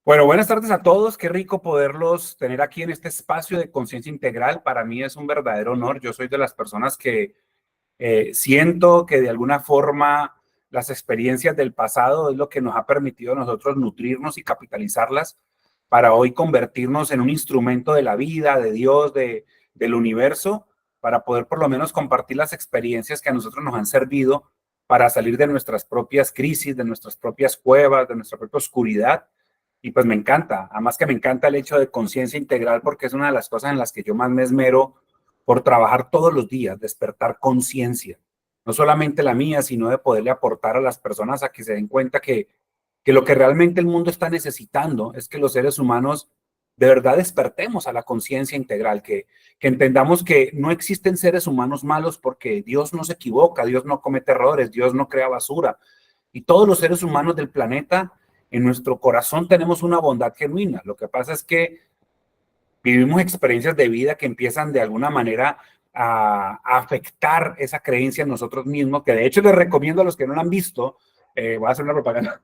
Bueno, buenas tardes a todos. Qué rico poderlos tener aquí en este espacio de conciencia integral. Para mí es un verdadero honor. Yo soy de las personas que siento que de alguna forma las experiencias del pasado es lo que nos ha permitido a nosotros nutrirnos y capitalizarlas para hoy convertirnos en un instrumento de la vida, de Dios, del universo, para poder por lo menos compartir las experiencias que a nosotros nos han servido para salir de nuestras propias crisis, de nuestras propias cuevas, de nuestra propia oscuridad. Y pues me encanta, además que me encanta el hecho de conciencia integral porque es una de las cosas en las que yo más me esmero por trabajar todos los días, despertar conciencia, no solamente la mía, sino de poderle aportar a las personas a que se den cuenta que lo que realmente el mundo está necesitando es que los seres humanos de verdad despertemos a la conciencia integral, que entendamos que no existen seres humanos malos porque Dios no se equivoca, Dios no comete errores, Dios no crea basura. Y todos los seres humanos del planeta, en nuestro corazón tenemos una bondad genuina. Lo que pasa es que vivimos experiencias de vida que empiezan de alguna manera a afectar esa creencia en nosotros mismos, que de hecho les recomiendo a los que no la han visto, voy a hacer una propaganda,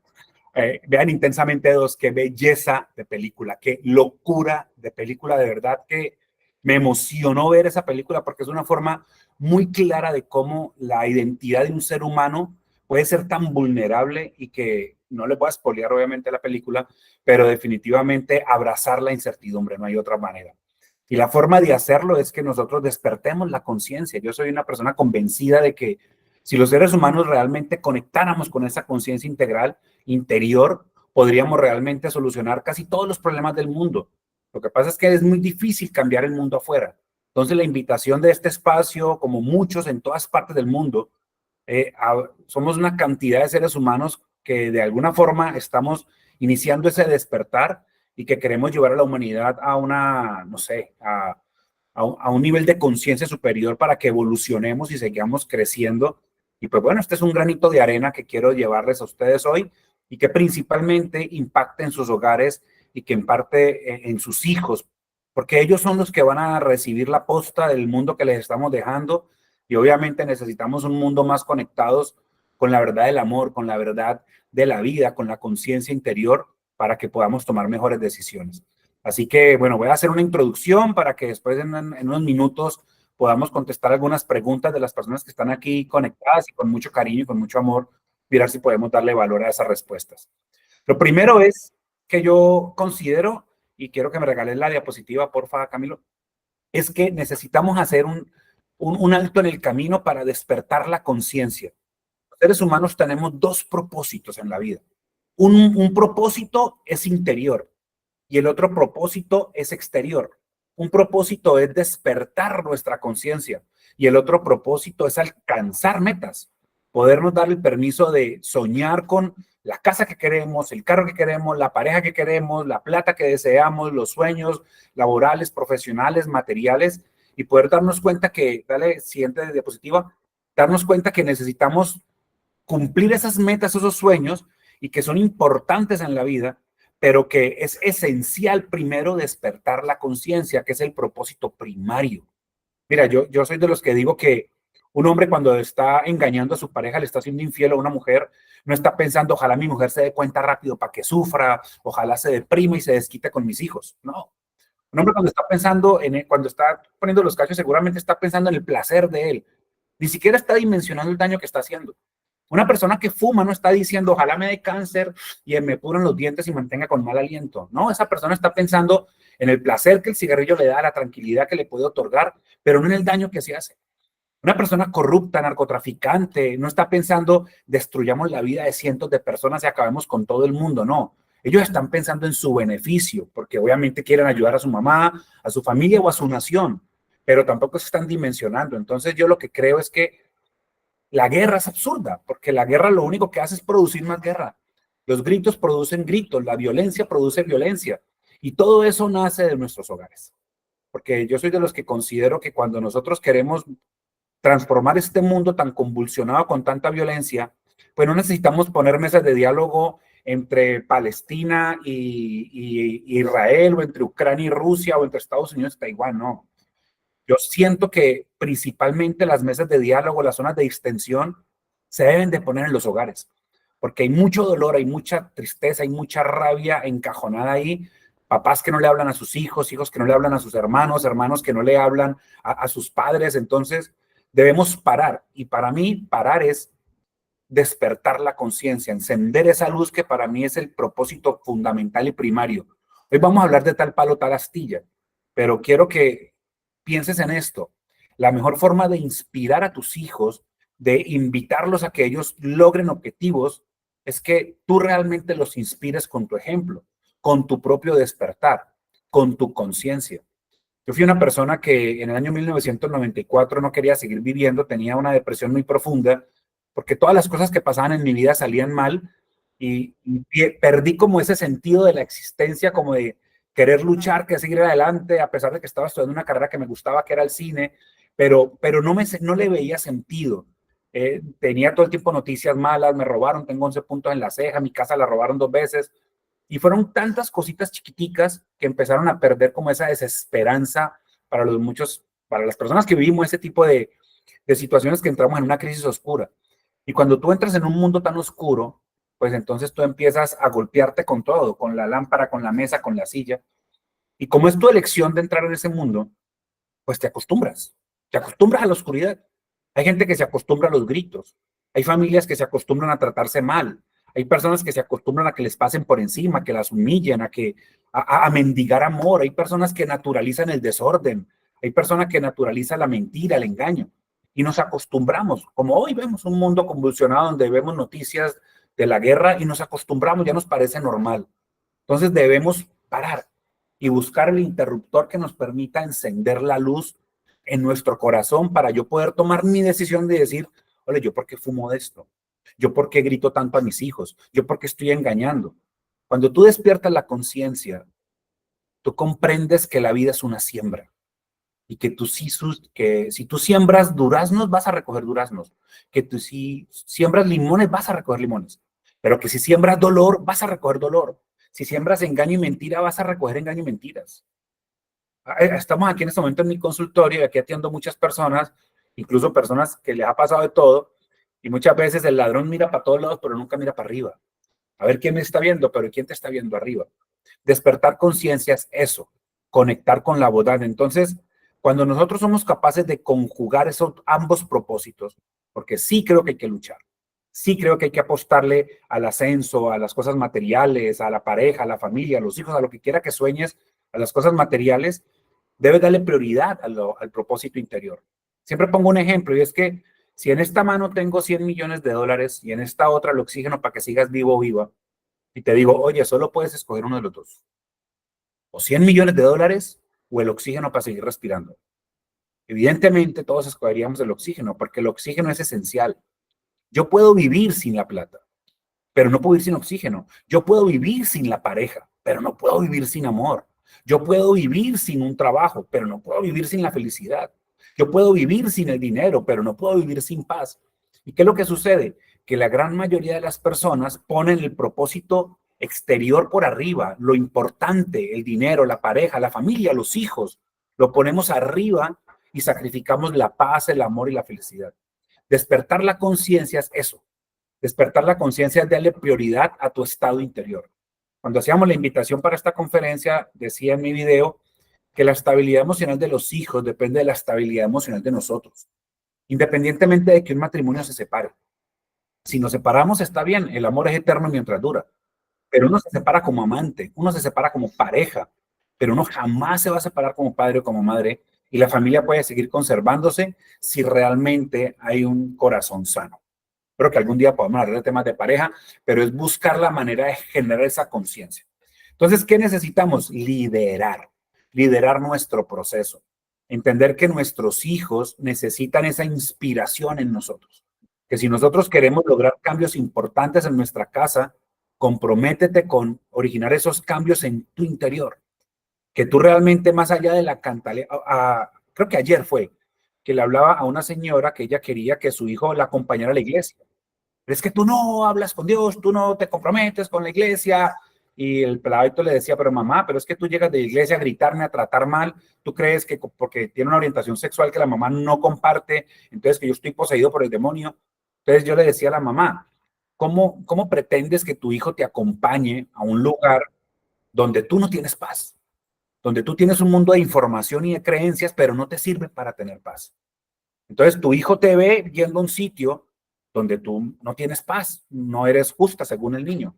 vean Intensamente 2, qué belleza de película, qué locura de película, de verdad que me emocionó ver esa película porque es una forma muy clara de cómo la identidad de un ser humano puede ser tan vulnerable y que no les voy a spoilear obviamente la película, pero definitivamente abrazar la incertidumbre, no hay otra manera. Y la forma de hacerlo es que nosotros despertemos la conciencia. Yo soy una persona convencida de que si los seres humanos realmente conectáramos con esa conciencia integral, interior, podríamos realmente solucionar casi todos los problemas del mundo. Lo que pasa es que es muy difícil cambiar el mundo afuera. Entonces la invitación de este espacio, como muchos en todas partes del mundo, somos una cantidad de seres humanos que de alguna forma estamos iniciando ese despertar y que queremos llevar a la humanidad a una, no sé, a un nivel de conciencia superior para que evolucionemos y sigamos creciendo. Y pues bueno, este es un granito de arena que quiero llevarles a ustedes hoy y que principalmente impacte en sus hogares y que impacte en sus hijos, porque ellos son los que van a recibir la posta del mundo que les estamos dejando y obviamente necesitamos un mundo más conectados con la verdad del amor, con la verdad de la vida, con la conciencia interior para que podamos tomar mejores decisiones. Así que, bueno, voy a hacer una introducción para que después en unos minutos podamos contestar algunas preguntas de las personas que están aquí conectadas y con mucho cariño y con mucho amor, mirar si podemos darle valor a esas respuestas. Lo primero es que yo considero, y quiero que me regales la diapositiva, porfa, Camilo, es que necesitamos hacer un alto en el camino para despertar la conciencia. Los seres humanos tenemos dos propósitos en la vida. Un propósito es interior y el otro propósito es exterior. Un propósito es despertar nuestra conciencia y el otro propósito es alcanzar metas, podernos dar el permiso de soñar con la casa que queremos, el carro que queremos, la pareja que queremos, la plata que deseamos, los sueños laborales, profesionales, materiales y poder darnos cuenta que, dale, siguiente diapositiva, darnos cuenta que necesitamos cumplir esas metas, esos sueños y que son importantes en la vida, pero que es esencial primero despertar la conciencia, que es el propósito primario. Mira, yo soy de los que digo que un hombre cuando está engañando a su pareja, le está haciendo infiel a una mujer, no está pensando, ojalá mi mujer se dé cuenta rápido para que sufra, ojalá se deprima y se desquite con mis hijos. No. Un hombre cuando está pensando, cuando está poniendo los cachos, seguramente está pensando en el placer de él. Ni siquiera está dimensionando el daño que está haciendo. Una persona que fuma no está diciendo, ojalá me dé cáncer y me pudran los dientes y mantenga con mal aliento. No, esa persona está pensando en el placer que el cigarrillo le da, la tranquilidad que le puede otorgar, pero no en el daño que se hace. Una persona corrupta, narcotraficante, no está pensando, destruyamos la vida de cientos de personas y acabemos con todo el mundo. No, ellos están pensando en su beneficio, porque obviamente quieren ayudar a su mamá, a su familia o a su nación, pero tampoco se están dimensionando. Entonces yo lo que creo es que la guerra es absurda, porque la guerra lo único que hace es producir más guerra. Los gritos producen gritos, la violencia produce violencia. Y todo eso nace de nuestros hogares. Porque yo soy de los que considero que cuando nosotros queremos transformar este mundo tan convulsionado con tanta violencia, pues no necesitamos poner mesas de diálogo entre Palestina y Israel, o entre Ucrania y Rusia, o entre Estados Unidos y Taiwán, no. Yo siento que principalmente las mesas de diálogo, las zonas de extensión, se deben de poner en los hogares, porque hay mucho dolor, hay mucha tristeza, hay mucha rabia encajonada ahí. Papás que no le hablan a sus hijos, hijos que no le hablan a sus hermanos, hermanos que no le hablan a sus padres. Entonces, debemos parar. Y para mí, parar es despertar la conciencia, encender esa luz que para mí es el propósito fundamental y primario. Hoy vamos a hablar de tal palo, tal astilla, pero quiero que pienses en esto. La mejor forma de inspirar a tus hijos, de invitarlos a que ellos logren objetivos, es que tú realmente los inspires con tu ejemplo, con tu propio despertar, con tu conciencia. Yo fui una persona que en el año 1994 no quería seguir viviendo, tenía una depresión muy profunda, porque todas las cosas que pasaban en mi vida salían mal y perdí como ese sentido de la existencia, como de querer luchar, que seguir adelante, a pesar de que estaba estudiando una carrera que me gustaba, que era el cine, pero no le veía sentido. Tenía todo el tiempo noticias malas, me robaron, tengo 11 puntos en la ceja, mi casa la robaron 2 veces, y fueron tantas cositas chiquiticas que empezaron a perder como esa desesperanza para los muchos, para las personas que vivimos ese tipo de situaciones, que entramos en una crisis oscura. Y cuando tú entras en un mundo tan oscuro, pues entonces tú empiezas a golpearte con todo, con la lámpara, con la mesa, con la silla. Y como es tu elección de entrar en ese mundo, pues te acostumbras a la oscuridad. Hay gente que se acostumbra a los gritos, hay familias que se acostumbran a tratarse mal, hay personas que se acostumbran a que les pasen por encima, que las humillen, a mendigar amor, hay personas que naturalizan el desorden, hay personas que naturalizan la mentira, el engaño, y nos acostumbramos, como hoy vemos un mundo convulsionado donde vemos noticias de la guerra y nos acostumbramos, ya nos parece normal. Entonces debemos parar y buscar el interruptor que nos permita encender la luz en nuestro corazón para yo poder tomar mi decisión de decir, oye, ¿yo por qué fumo de esto? ¿Yo por qué grito tanto a mis hijos? ¿Yo por qué estoy engañando? Cuando tú despiertas la conciencia, tú comprendes que la vida es una siembra y que que si tú siembras duraznos, vas a recoger duraznos, que tú si siembras limones, vas a recoger limones, pero que si siembras dolor, vas a recoger dolor. Si siembras engaño y mentira, vas a recoger engaño y mentiras. Estamos aquí en este momento en mi consultorio y aquí atiendo muchas personas, incluso personas que les ha pasado de todo, y muchas veces el ladrón mira para todos lados, pero nunca mira para arriba. A ver quién me está viendo, pero quién te está viendo arriba. Despertar conciencia es eso, conectar con la bondad. Entonces, cuando nosotros somos capaces de conjugar esos ambos propósitos, porque sí creo que hay que luchar, sí creo que hay que apostarle al ascenso, a las cosas materiales, a la pareja, a la familia, a los hijos, a lo que quiera que sueñes, a las cosas materiales, debes darle prioridad al propósito interior. Siempre pongo un ejemplo y es que si en esta mano tengo 100 millones de dólares y en esta otra el oxígeno para que sigas vivo o viva, y te digo, oye, solo puedes escoger uno de los dos, o 100 millones de dólares o el oxígeno para seguir respirando. Evidentemente todos escogeríamos el oxígeno porque el oxígeno es esencial. Yo puedo vivir sin la plata, pero no puedo vivir sin oxígeno. Yo puedo vivir sin la pareja, pero no puedo vivir sin amor. Yo puedo vivir sin un trabajo, pero no puedo vivir sin la felicidad. Yo puedo vivir sin el dinero, pero no puedo vivir sin paz. ¿Y qué es lo que sucede? Que la gran mayoría de las personas ponen el propósito exterior por arriba, lo importante, el dinero, la pareja, la familia, los hijos, lo ponemos arriba y sacrificamos la paz, el amor y la felicidad. Despertar la conciencia es eso. Despertar la conciencia es darle prioridad a tu estado interior. Cuando hacíamos la invitación para esta conferencia, decía en mi video que la estabilidad emocional de los hijos depende de la estabilidad emocional de nosotros, independientemente de que un matrimonio se separe. Si nos separamos está bien, el amor es eterno mientras dura, pero uno se separa como amante, uno se separa como pareja, pero uno jamás se va a separar como padre o como madre y la familia puede seguir conservándose si realmente hay un corazón sano. Espero que algún día podamos hablar de temas de pareja, pero es buscar la manera de generar esa conciencia. Entonces, ¿qué necesitamos? Liderar nuestro proceso. Entender que nuestros hijos necesitan esa inspiración en nosotros. Que si nosotros queremos lograr cambios importantes en nuestra casa, comprométete con originar esos cambios en tu interior. Que tú realmente, más allá de la cantaleta, creo que ayer fue, que le hablaba a una señora que ella quería que su hijo la acompañara a la iglesia. Pero es que tú no hablas con Dios, tú no te comprometes con la iglesia. Y el peladito le decía, pero mamá, pero es que tú llegas de la iglesia a gritarme, a tratar mal, tú crees que porque tiene una orientación sexual que la mamá no comparte, entonces que yo estoy poseído por el demonio. Entonces yo le decía a la mamá, ¿Cómo pretendes que tu hijo te acompañe a un lugar donde tú no tienes paz? Donde tú tienes un mundo de información y de creencias, pero no te sirve para tener paz. Entonces tu hijo te ve yendo a un sitio donde tú no tienes paz, no eres justa según el niño.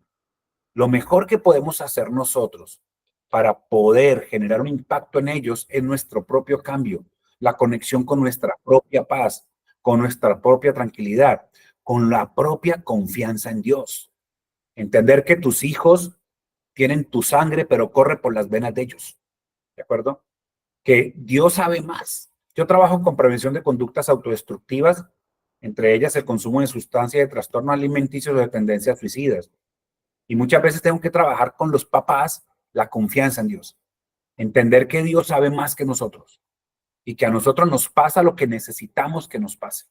Lo mejor que podemos hacer nosotros para poder generar un impacto en ellos es nuestro propio cambio, la conexión con nuestra propia paz, con nuestra propia tranquilidad, con la propia confianza en Dios. Entender que tus hijos tienen tu sangre, pero corre por las venas de ellos. ¿De acuerdo? Que Dios sabe más. Yo trabajo con prevención de conductas autodestructivas, entre ellas el consumo de sustancias de trastornos alimenticios o de tendencias suicidas. Y muchas veces tengo que trabajar con los papás la confianza en Dios. Entender que Dios sabe más que nosotros y que a nosotros nos pasa lo que necesitamos que nos pase.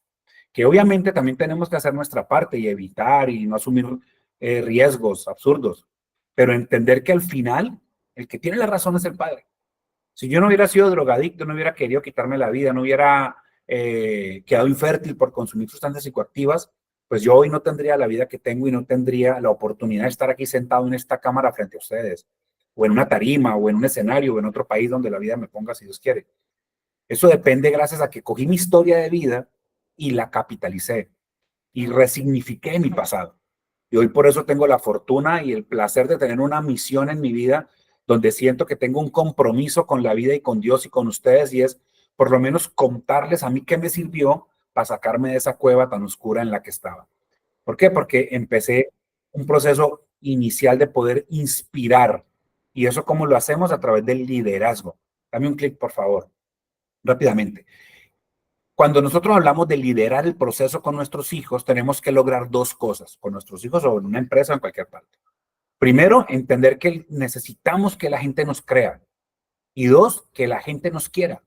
Que obviamente también tenemos que hacer nuestra parte y evitar y no asumir riesgos absurdos, pero entender que al final el que tiene la razón es el Padre. Si yo no hubiera sido drogadicto, no hubiera querido quitarme la vida, no hubiera quedado infértil por consumir sustancias psicoactivas, pues yo hoy no tendría la vida que tengo y no tendría la oportunidad de estar aquí sentado en esta cámara frente a ustedes, o en una tarima, o en un escenario, o en otro país donde la vida me ponga si Dios quiere. Eso depende gracias a que cogí mi historia de vida y la capitalicé y resignifiqué mi pasado. Y hoy por eso tengo la fortuna y el placer de tener una misión en mi vida donde siento que tengo un compromiso con la vida y con Dios y con ustedes y es por lo menos contarles a mí qué me sirvió para sacarme de esa cueva tan oscura en la que estaba. ¿Por qué? Porque empecé un proceso inicial de poder inspirar. ¿Y eso cómo lo hacemos? A través del liderazgo. Dame un clic, por favor, rápidamente. Cuando nosotros hablamos de liderar el proceso con nuestros hijos, tenemos que lograr dos cosas, con nuestros hijos o en una empresa o en cualquier parte. Primero, entender que necesitamos que la gente nos crea. Y dos, que la gente nos quiera.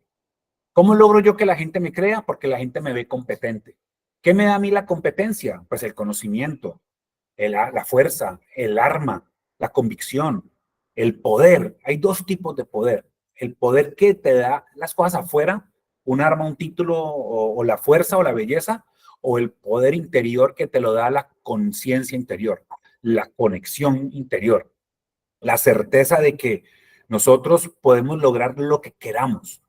¿Cómo logro yo que la gente me crea? Porque la gente me ve competente. ¿Qué me da a mí la competencia? Pues el conocimiento, la fuerza, el arma, la convicción, el poder. Hay dos tipos de poder. El poder que te da las cosas afuera, un arma, un título, o la fuerza o la belleza, o el poder interior que te lo da la conciencia interior, la conexión interior, la certeza de que nosotros podemos lograr lo que queramos,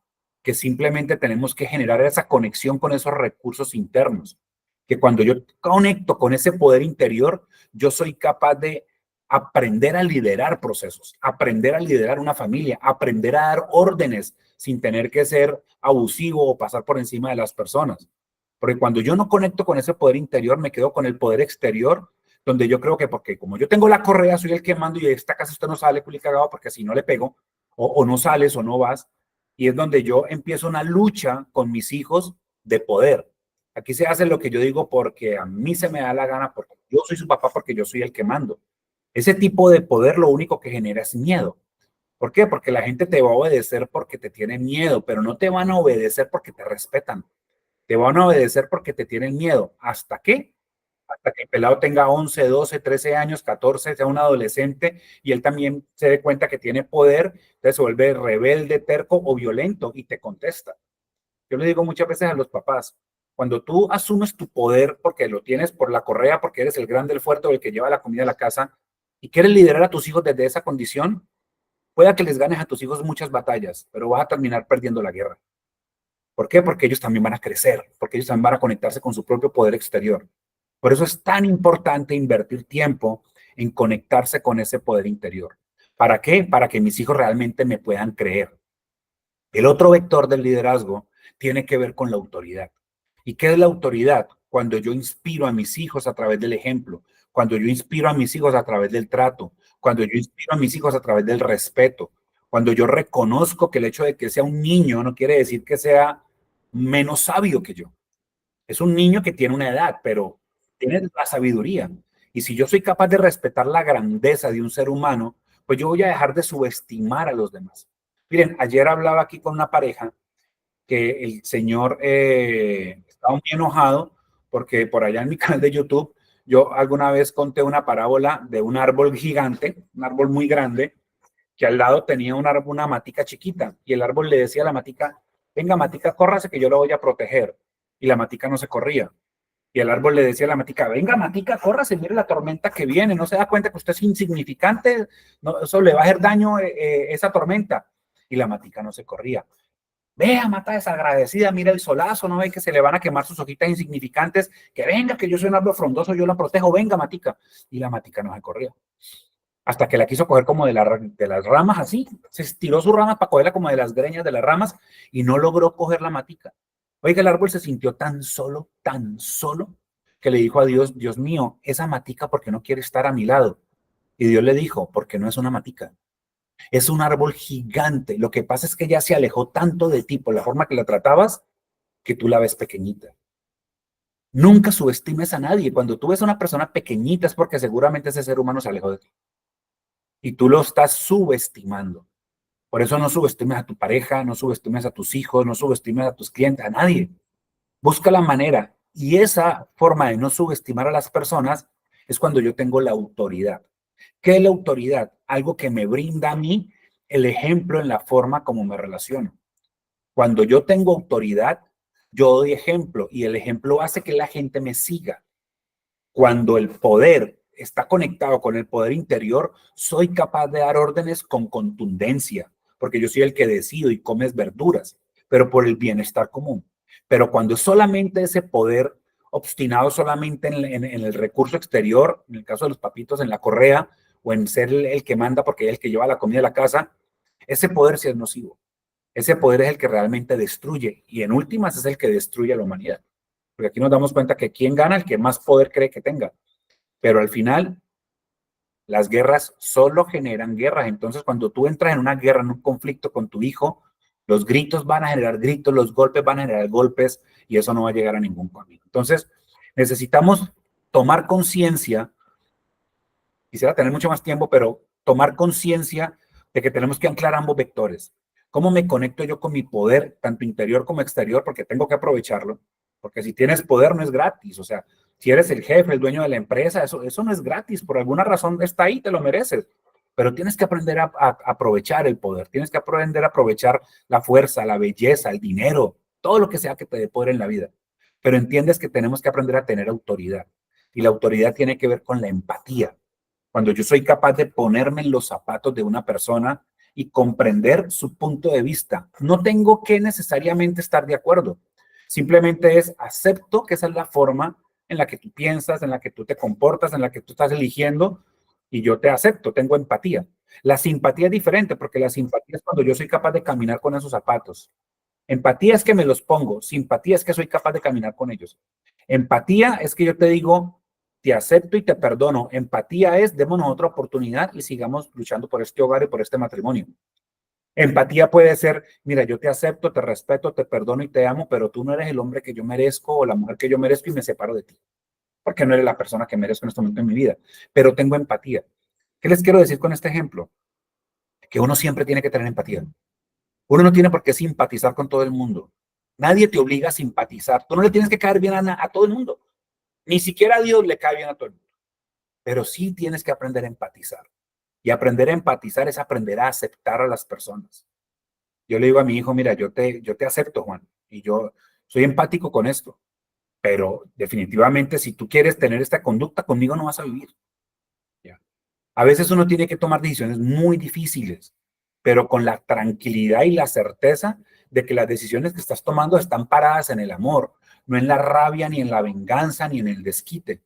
que simplemente tenemos que generar esa conexión con esos recursos internos, que cuando yo conecto con ese poder interior, yo soy capaz de aprender a liderar procesos, aprender a liderar una familia, aprender a dar órdenes sin tener que ser abusivo o pasar por encima de las personas. Porque cuando yo no conecto con ese poder interior, me quedo con el poder exterior, donde yo creo que porque como yo tengo la correa, soy el que mando y de esta casa usted no sale, culi cagado, porque si no le pego, o no sales o no vas. Y es donde yo empiezo una lucha con mis hijos de poder. Aquí se hace lo que yo digo porque a mí se me da la gana, porque yo soy su papá, porque yo soy el que mando. Ese tipo de poder lo único que genera es miedo. ¿Por qué? Porque la gente te va a obedecer porque te tiene miedo, pero no te van a obedecer porque te respetan. Te van a obedecer porque te tienen miedo. ¿Hasta qué? Hasta que el pelado tenga 11, 12, 13 años, 14, sea un adolescente y él también se dé cuenta que tiene poder, entonces se vuelve rebelde, terco o violento y te contesta. Yo le digo muchas veces a los papás, cuando tú asumes tu poder porque lo tienes por la correa, porque eres el grande, el fuerte o el que lleva la comida a la casa y quieres liderar a tus hijos desde esa condición, pueda que les ganes a tus hijos muchas batallas, pero vas a terminar perdiendo la guerra. ¿Por qué? Porque ellos también van a crecer, porque ellos también van a conectarse con su propio poder exterior. Por eso es tan importante invertir tiempo en conectarse con ese poder interior. ¿Para qué? Para que mis hijos realmente me puedan creer. El otro vector del liderazgo tiene que ver con la autoridad. ¿Y qué es la autoridad? Cuando yo inspiro a mis hijos a través del ejemplo, cuando yo inspiro a mis hijos a través del trato, cuando yo inspiro a mis hijos a través del respeto, cuando yo reconozco que el hecho de que sea un niño no quiere decir que sea menos sabio que yo. Es un niño que tiene una edad, pero tiene la sabiduría. Y si yo soy capaz de respetar la grandeza de un ser humano, pues yo voy a dejar de subestimar a los demás. Miren, ayer hablaba aquí con una pareja que el señor estaba muy enojado porque por allá en mi canal de YouTube yo alguna vez conté una parábola de un árbol gigante, un árbol muy grande, que al lado tenía una matica chiquita y el árbol le decía a la matica, venga matica, córrase que yo lo voy a proteger. Y la matica no se corría. Y el árbol le decía a la matica, venga matica, córrase, mire la tormenta que viene, no se da cuenta que usted es insignificante, no, eso le va a hacer daño esa tormenta. Y la matica no se corría. Vea, mata desagradecida, mira el solazo, no ve que se le van a quemar sus hojitas insignificantes, que venga, que yo soy un árbol frondoso, yo la protejo, venga matica. Y la matica no se corría. Hasta que la quiso coger como de las ramas así, se estiró su rama para cogerla como de las greñas de las ramas y no logró coger la matica. Oiga, el árbol se sintió tan solo, que le dijo a Dios, Dios mío, esa matica, ¿por qué no quiere estar a mi lado? Y Dios le dijo, porque no es una matica, es un árbol gigante. Lo que pasa es que ella se alejó tanto de ti por la forma que la tratabas, que tú la ves pequeñita. Nunca subestimes a nadie. Cuando tú ves a una persona pequeñita es porque seguramente ese ser humano se alejó de ti. Y tú lo estás subestimando. Por eso no subestimes a tu pareja, no subestimes a tus hijos, no subestimes a tus clientes, a nadie. Busca la manera. Y esa forma de no subestimar a las personas es cuando yo tengo la autoridad. ¿Qué es la autoridad? Algo que me brinda a mí el ejemplo en la forma como me relaciono. Cuando yo tengo autoridad, yo doy ejemplo y el ejemplo hace que la gente me siga. Cuando el poder está conectado con el poder interior, soy capaz de dar órdenes con contundencia, porque yo soy el que decido y comes verduras, pero por el bienestar común. Pero cuando es solamente ese poder obstinado solamente en el recurso exterior, en el caso de los papitos, en la correa, o en ser el que manda porque es el que lleva la comida a la casa, ese poder sí es nocivo. Ese poder es el que realmente destruye y en últimas es el que destruye a la humanidad. Porque aquí nos damos cuenta que quién gana, el que más poder cree que tenga. Pero al final, las guerras solo generan guerras. Entonces, cuando tú entras en una guerra, en un conflicto con tu hijo, los gritos van a generar gritos, los golpes van a generar golpes y eso no va a llegar a ningún camino. Entonces, necesitamos tomar conciencia. Quisiera tener mucho más tiempo, pero tomar conciencia de que tenemos que anclar ambos vectores. ¿Cómo me conecto yo con mi poder, tanto interior como exterior? Porque tengo que aprovecharlo. Porque si tienes poder no es gratis. O sea, si eres el jefe, el dueño de la empresa, eso no es gratis. Por alguna razón está ahí, te lo mereces. Pero tienes que aprender a aprovechar el poder. Tienes que aprender a aprovechar la fuerza, la belleza, el dinero, todo lo que sea que te dé poder en la vida. Pero entiendes que tenemos que aprender a tener autoridad. Y la autoridad tiene que ver con la empatía. Cuando yo soy capaz de ponerme en los zapatos de una persona y comprender su punto de vista. No tengo que necesariamente estar de acuerdo. Simplemente es acepto que esa es la forma en la que tú piensas, en la que tú te comportas, en la que tú estás eligiendo y yo te acepto, tengo empatía. La simpatía es diferente porque la simpatía es cuando yo soy capaz de caminar con esos zapatos. Empatía es que me los pongo, simpatía es que soy capaz de caminar con ellos. Empatía es que yo te digo, te acepto y te perdono. Empatía es, démonos otra oportunidad y sigamos luchando por este hogar y por este matrimonio. Empatía puede ser, mira, yo te acepto, te respeto, te perdono y te amo, pero tú no eres el hombre que yo merezco o la mujer que yo merezco y me separo de ti, porque no eres la persona que merezco en este momento en mi vida, pero tengo empatía. ¿Qué les quiero decir con este ejemplo? Que uno siempre tiene que tener empatía. Uno no tiene por qué simpatizar con todo el mundo. Nadie te obliga a simpatizar. Tú no le tienes que caer bien a todo el mundo. Ni siquiera a Dios le cae bien a todo el mundo. Pero sí tienes que aprender a empatizar. Y aprender a empatizar es aprender a aceptar a las personas. Yo le digo a mi hijo, mira, yo te acepto, Juan, y yo soy empático con esto, pero definitivamente si tú quieres tener esta conducta, conmigo no vas a vivir. ¿Ya? A veces uno tiene que tomar decisiones muy difíciles, pero con la tranquilidad y la certeza de que las decisiones que estás tomando están paradas en el amor, no en la rabia, ni en la venganza, ni en el desquite.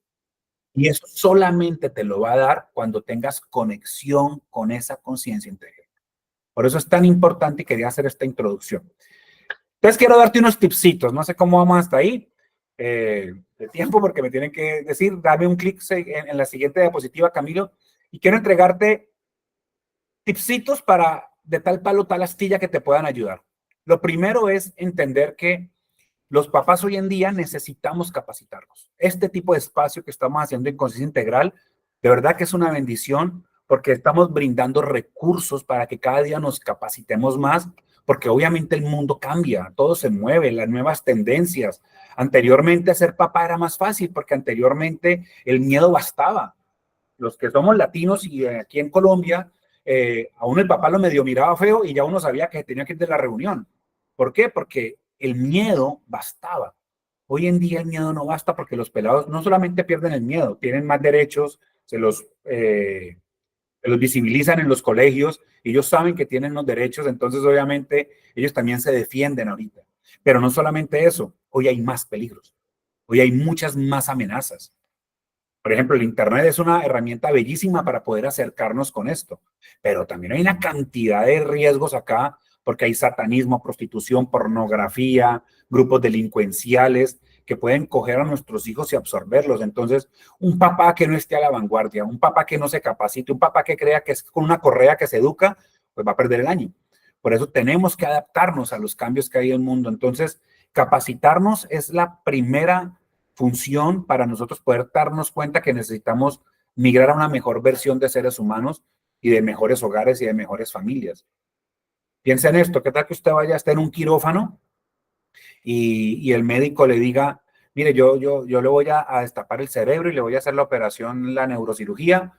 Y eso solamente te lo va a dar cuando tengas conexión con esa conciencia interior. Por eso es tan importante y quería hacer esta introducción. Entonces quiero darte unos tipsitos, no sé cómo vamos hasta ahí de tiempo porque me tienen que decir, dame un clic en la siguiente diapositiva, Camilo, y quiero entregarte tipsitos para de tal palo, tal astilla que te puedan ayudar. Lo primero es entender que los papás hoy en día necesitamos capacitarnos. Este tipo de espacio que estamos haciendo en Conciencia Integral, de verdad que es una bendición porque estamos brindando recursos para que cada día nos capacitemos más, porque obviamente el mundo cambia, todo se mueve, las nuevas tendencias. Anteriormente ser papá era más fácil porque anteriormente el miedo bastaba. Los que somos latinos y aquí en Colombia, a uno el papá lo medio miraba feo y ya uno sabía que tenía que ir de la reunión. ¿Por qué? Porque el miedo bastaba. Hoy en día el miedo no basta porque los pelados no solamente pierden el miedo, tienen más derechos, se los visibilizan en los colegios, y ellos saben que tienen los derechos, entonces obviamente ellos también se defienden ahorita. Pero no solamente eso, hoy hay más peligros, hoy hay muchas más amenazas. Por ejemplo, el Internet es una herramienta bellísima para poder acercarnos con esto, pero también hay una cantidad de riesgos acá, porque hay satanismo, prostitución, pornografía, grupos delincuenciales que pueden coger a nuestros hijos y absorberlos. Entonces, un papá que no esté a la vanguardia, un papá que no se capacite, un papá que crea que es con una correa que se educa, pues va a perder el año. Por eso tenemos que adaptarnos a los cambios que hay en el mundo. Entonces, capacitarnos es la primera función para nosotros poder darnos cuenta que necesitamos migrar a una mejor versión de seres humanos y de mejores hogares y de mejores familias. Piensa en esto, ¿qué tal que usted vaya a estar en un quirófano y el médico le diga, mire, yo le voy a destapar el cerebro y le voy a hacer la operación, la neurocirugía,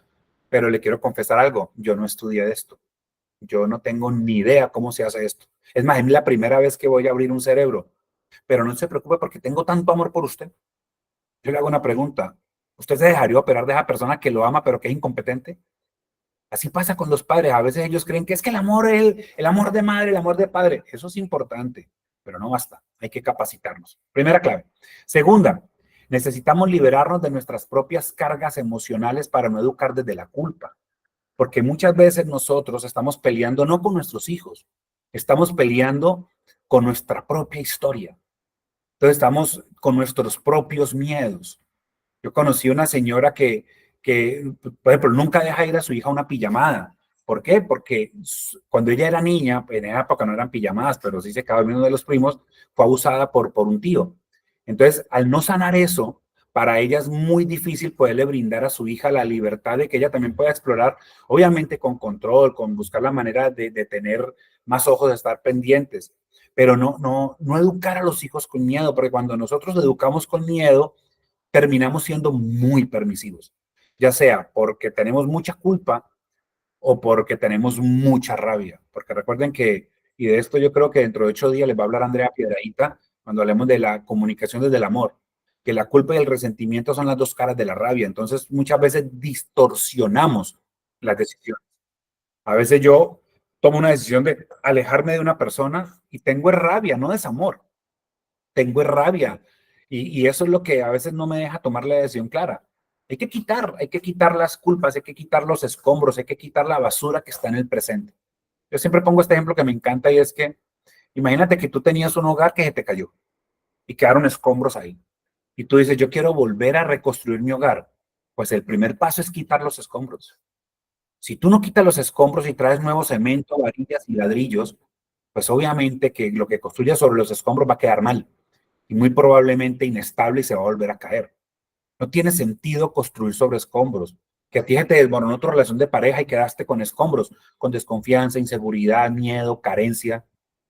pero le quiero confesar algo, yo no estudié de esto, yo no tengo ni idea cómo se hace esto. Es más, es la primera vez que voy a abrir un cerebro, pero no se preocupe porque tengo tanto amor por usted. Yo le hago una pregunta. ¿Usted se dejaría operar de esa persona que lo ama pero que es incompetente? Así pasa con los padres. A veces ellos creen que es que el amor, el amor de madre, el amor de padre, eso es importante, pero no basta. Hay que capacitarnos. Primera clave. Segunda, necesitamos liberarnos de nuestras propias cargas emocionales para no educar desde la culpa. Porque muchas veces nosotros estamos peleando no con nuestros hijos, estamos peleando con nuestra propia historia. Entonces estamos con nuestros propios miedos. Yo conocí una señora que, por ejemplo, nunca deja ir a su hija a una pijamada. ¿Por qué? Porque cuando ella era niña, en esa época no eran pijamadas, pero sí se acaba uno de los primos, fue abusada por un tío. Entonces, al no sanar eso, para ella es muy difícil poderle brindar a su hija la libertad de que ella también pueda explorar, obviamente con control, con buscar la manera de tener más ojos, de estar pendientes, pero no educar a los hijos con miedo, porque cuando nosotros educamos con miedo, terminamos siendo muy permisivos, ya sea porque tenemos mucha culpa o porque tenemos mucha rabia. Porque recuerden que, y de esto yo creo que dentro de 8 días les va a hablar Andrea Piedradita cuando hablemos de la comunicación desde el amor, que la culpa y el resentimiento son las dos caras de la rabia. Entonces muchas veces distorsionamos las decisiones. A veces yo tomo una decisión de alejarme de una persona y tengo rabia, no desamor, tengo rabia. Y eso es lo que a veces no me deja tomar la decisión clara. Hay que quitar las culpas, hay que quitar los escombros, hay que quitar la basura que está en el presente. Yo siempre pongo este ejemplo que me encanta y es que imagínate que tú tenías un hogar que se te cayó y quedaron escombros ahí. Y tú dices, yo quiero volver a reconstruir mi hogar. Pues el primer paso es quitar los escombros. Si tú no quitas los escombros y traes nuevo cemento, varillas y ladrillos, pues obviamente que lo que construyas sobre los escombros va a quedar mal y muy probablemente inestable y se va a volver a caer. No tiene sentido construir sobre escombros. Que a ti se te desmoronó tu relación de pareja y quedaste con escombros, con desconfianza, inseguridad, miedo, carencia,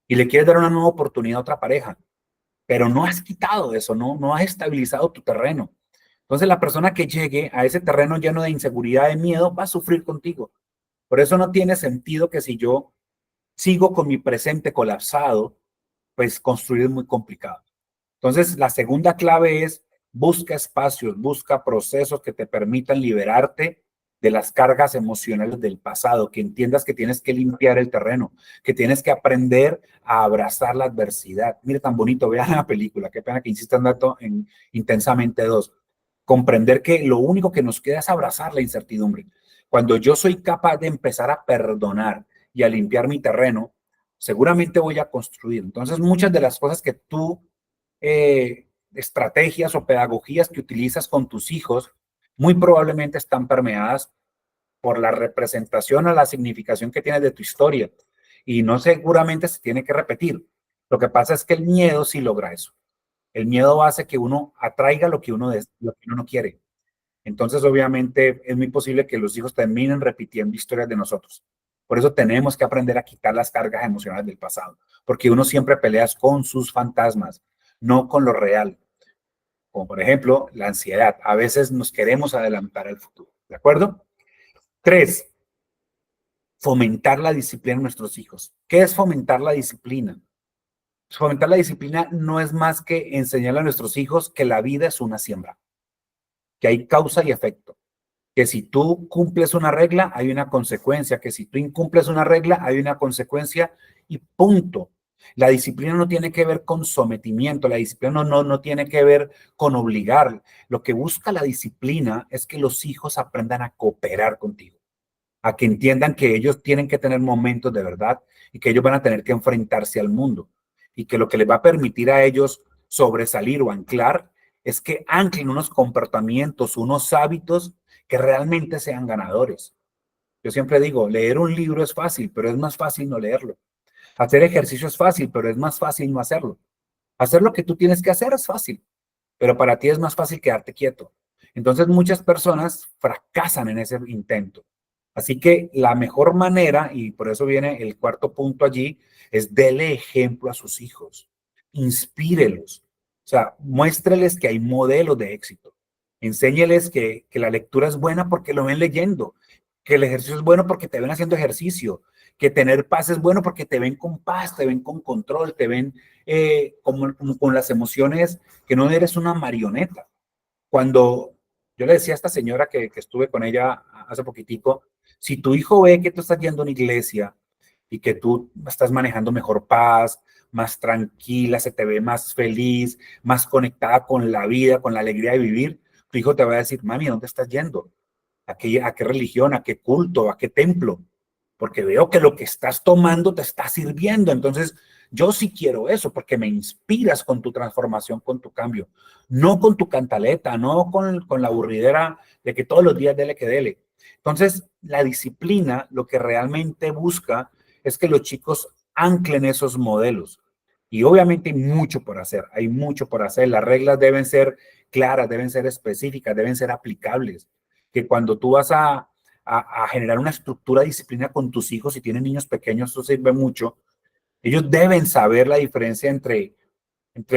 y le quieres dar una nueva oportunidad a otra pareja, pero no has quitado eso, no has estabilizado tu terreno. Entonces la persona que llegue a ese terreno lleno de inseguridad, de miedo, va a sufrir contigo. Por eso no tiene sentido que si yo sigo con mi presente colapsado, pues construir es muy complicado. Entonces, la segunda clave es busca espacios, busca procesos que te permitan liberarte de las cargas emocionales del pasado, que entiendas que tienes que limpiar el terreno, que tienes que aprender a abrazar la adversidad. Mire, tan bonito, vean la película, qué pena que insistan tanto en Intensamente dos. Comprender que lo único que nos queda es abrazar la incertidumbre. Cuando yo soy capaz de empezar a perdonar y a limpiar mi terreno, seguramente voy a construir. Entonces, muchas de las cosas que tú estrategias o pedagogías que utilizas con tus hijos muy probablemente están permeadas por la representación o la significación que tienes de tu historia y no seguramente se tiene que repetir. Lo que pasa es que el miedo sí logra eso. El miedo hace que uno atraiga lo que uno no quiere. Entonces, obviamente, es muy posible que los hijos terminen repitiendo historias de nosotros. Por eso tenemos que aprender a quitar las cargas emocionales del pasado, porque uno siempre pelea con sus fantasmas, no con lo real. Como por ejemplo, la ansiedad. A veces nos queremos adelantar al futuro. ¿De acuerdo? 3, fomentar la disciplina en nuestros hijos. ¿Qué es fomentar la disciplina? Fomentar la disciplina no es más que enseñarle a nuestros hijos que la vida es una siembra, que hay causa y efecto, que si tú cumples una regla, hay una consecuencia, que si tú incumples una regla, hay una consecuencia y punto. La disciplina no tiene que ver con sometimiento, la disciplina no tiene que ver con obligar. Lo que busca la disciplina es que los hijos aprendan a cooperar contigo, a que entiendan que ellos tienen que tener momentos de verdad y que ellos van a tener que enfrentarse al mundo y que lo que les va a permitir a ellos sobresalir o anclar es que anclen unos comportamientos, unos hábitos que realmente sean ganadores. Yo siempre digo, leer un libro es fácil, pero es más fácil no leerlo. Hacer ejercicio es fácil, pero es más fácil no hacerlo. Hacer lo que tú tienes que hacer es fácil, pero para ti es más fácil quedarte quieto. Entonces muchas personas fracasan en ese intento. Así que la mejor manera, y por eso viene el cuarto punto allí, es dele ejemplo a sus hijos, inspírelos, o sea, muéstreles que hay modelos de éxito, enséñeles que la lectura es buena porque lo ven leyendo, que el ejercicio es bueno porque te ven haciendo ejercicio, que tener paz es bueno porque te ven con paz, te ven con control, te ven como con las emociones, que no eres una marioneta. Cuando yo le decía a esta señora que estuve con ella hace poquitico, si tu hijo ve que tú estás yendo a una iglesia y que tú estás manejando mejor paz, más tranquila, se te ve más feliz, más conectada con la vida, con la alegría de vivir, tu hijo te va a decir, mami, ¿a dónde estás yendo? A qué religión, a qué culto, a qué templo? Porque veo que lo que estás tomando te está sirviendo. Entonces, yo sí quiero eso, porque me inspiras con tu transformación, con tu cambio, no con tu cantaleta, no con la aburridera de que todos los días dele que dele. Entonces, la disciplina lo que realmente busca es que los chicos anclen esos modelos. Y obviamente hay mucho por hacer, hay mucho por hacer. Las reglas deben ser claras, deben ser específicas, deben ser aplicables. Que cuando tú vas a generar una estructura de disciplina con tus hijos, si tienen niños pequeños, eso sirve mucho. Ellos deben saber la diferencia entre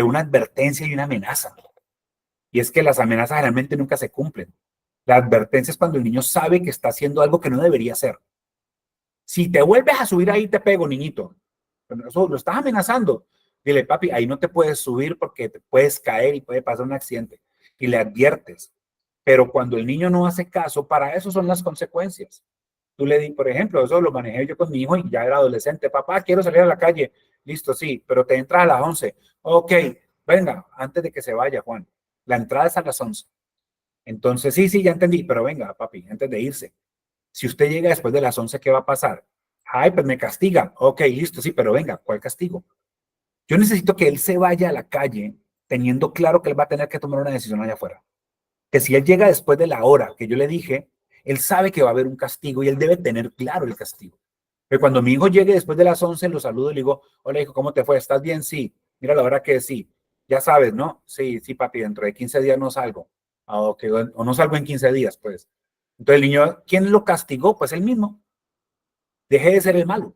una advertencia y una amenaza. Y es que las amenazas generalmente nunca se cumplen. La advertencia es cuando el niño sabe que está haciendo algo que no debería hacer. Si te vuelves a subir ahí, te pego, niñito. Pero eso lo estás amenazando. Dile, papi, ahí no te puedes subir porque te puedes caer y puede pasar un accidente. Y le adviertes. Pero cuando el niño no hace caso, para eso son las consecuencias. Tú le di, por ejemplo, eso lo manejé yo con mi hijo y ya era adolescente. Papá, quiero salir a la calle. Listo, sí, pero te entras a las 11. Ok, venga, antes de que se vaya, Juan. La entrada es a las 11. Entonces, sí, sí, ya entendí, pero venga, papi, antes de irse. Si usted llega después de las 11, ¿qué va a pasar? Ay, pues me castiga. Ok, listo, sí, pero venga, ¿cuál castigo? Yo necesito que él se vaya a la calle teniendo claro que él va a tener que tomar una decisión allá afuera. Que si él llega después de la hora que yo le dije, él sabe que va a haber un castigo y él debe tener claro el castigo. Pero cuando mi hijo llegue después de las 11, lo saludo y le digo, hola hijo, ¿cómo te fue? ¿Estás bien? Sí. Mira la hora que sí. Ya sabes, ¿no? Sí, sí, papi, dentro de 15 días no salgo. Ah, ok, o no salgo en 15 días, pues. Entonces el niño, ¿quién lo castigó? Pues él mismo. Dejé de ser el malo.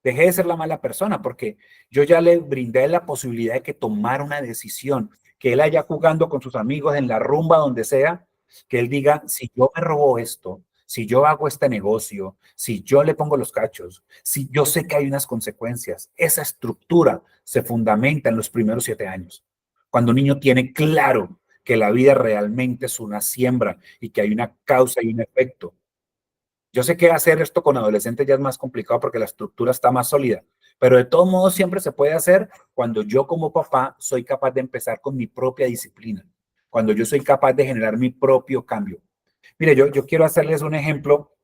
Dejé de ser la mala persona porque yo ya le brindé la posibilidad de que tomara una decisión, que él haya jugando con sus amigos en la rumba, donde sea, que él diga, si yo me robo esto, si yo hago este negocio, si yo le pongo los cachos, si yo sé que hay unas consecuencias, esa estructura se fundamenta en los primeros 7 años. Cuando un niño tiene claro que la vida realmente es una siembra y que hay una causa y un efecto. Yo sé que hacer esto con adolescentes ya es más complicado porque la estructura está más sólida, pero de todos modos siempre se puede hacer cuando yo como papá soy capaz de empezar con mi propia disciplina, cuando yo soy capaz de generar mi propio cambio. Mire, yo quiero hacerles un ejemplo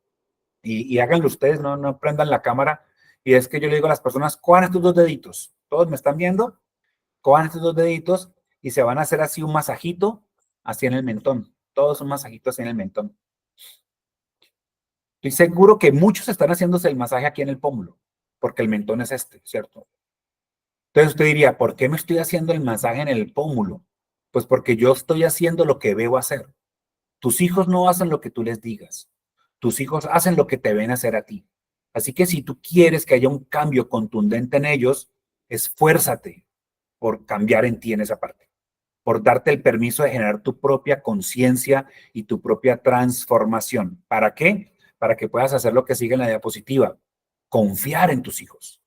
y háganlo ustedes, no prendan la cámara. Y es que yo le digo a las personas, cojan estos dos deditos. ¿Todos me están viendo? Cojan estos dos deditos y se van a hacer así un masajito, así en el mentón. Todos un masajito así en el mentón. Estoy seguro que muchos están haciéndose el masaje aquí en el pómulo, porque el mentón es este, ¿cierto? Entonces usted diría, ¿por qué me estoy haciendo el masaje en el pómulo? Pues porque yo estoy haciendo lo que debo hacer. Tus hijos no hacen lo que tú les digas. Tus hijos hacen lo que te ven hacer a ti. Así que si tú quieres que haya un cambio contundente en ellos, esfuérzate por cambiar en ti en esa parte, por darte el permiso de generar tu propia conciencia y tu propia transformación. ¿Para qué? Para que puedas hacer lo que sigue en la diapositiva, confiar en tus hijos.